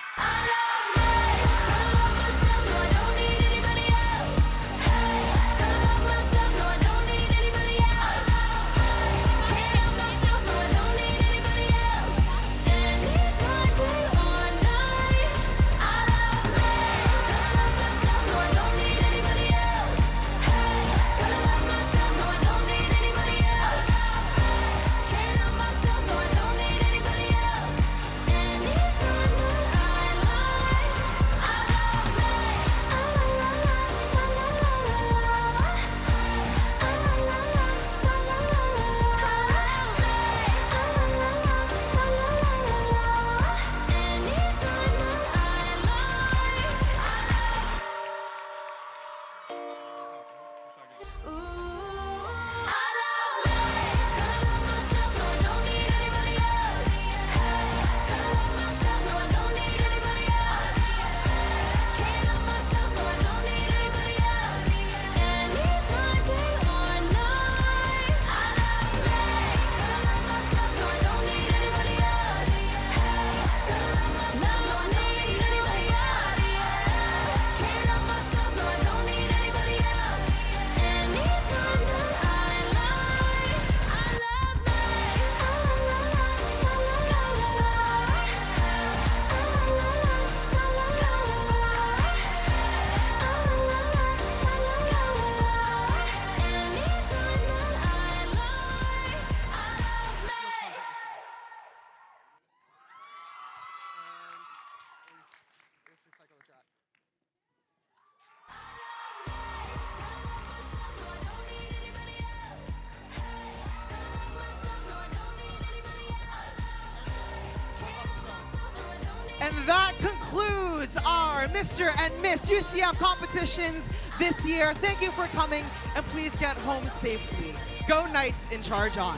And that concludes our Mr. and Miss UCF competitions this year. Thank you for coming, and please get home safely. Go Knights in charge on.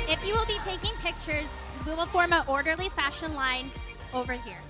If you will be taking pictures, we will form an orderly fashion line over here.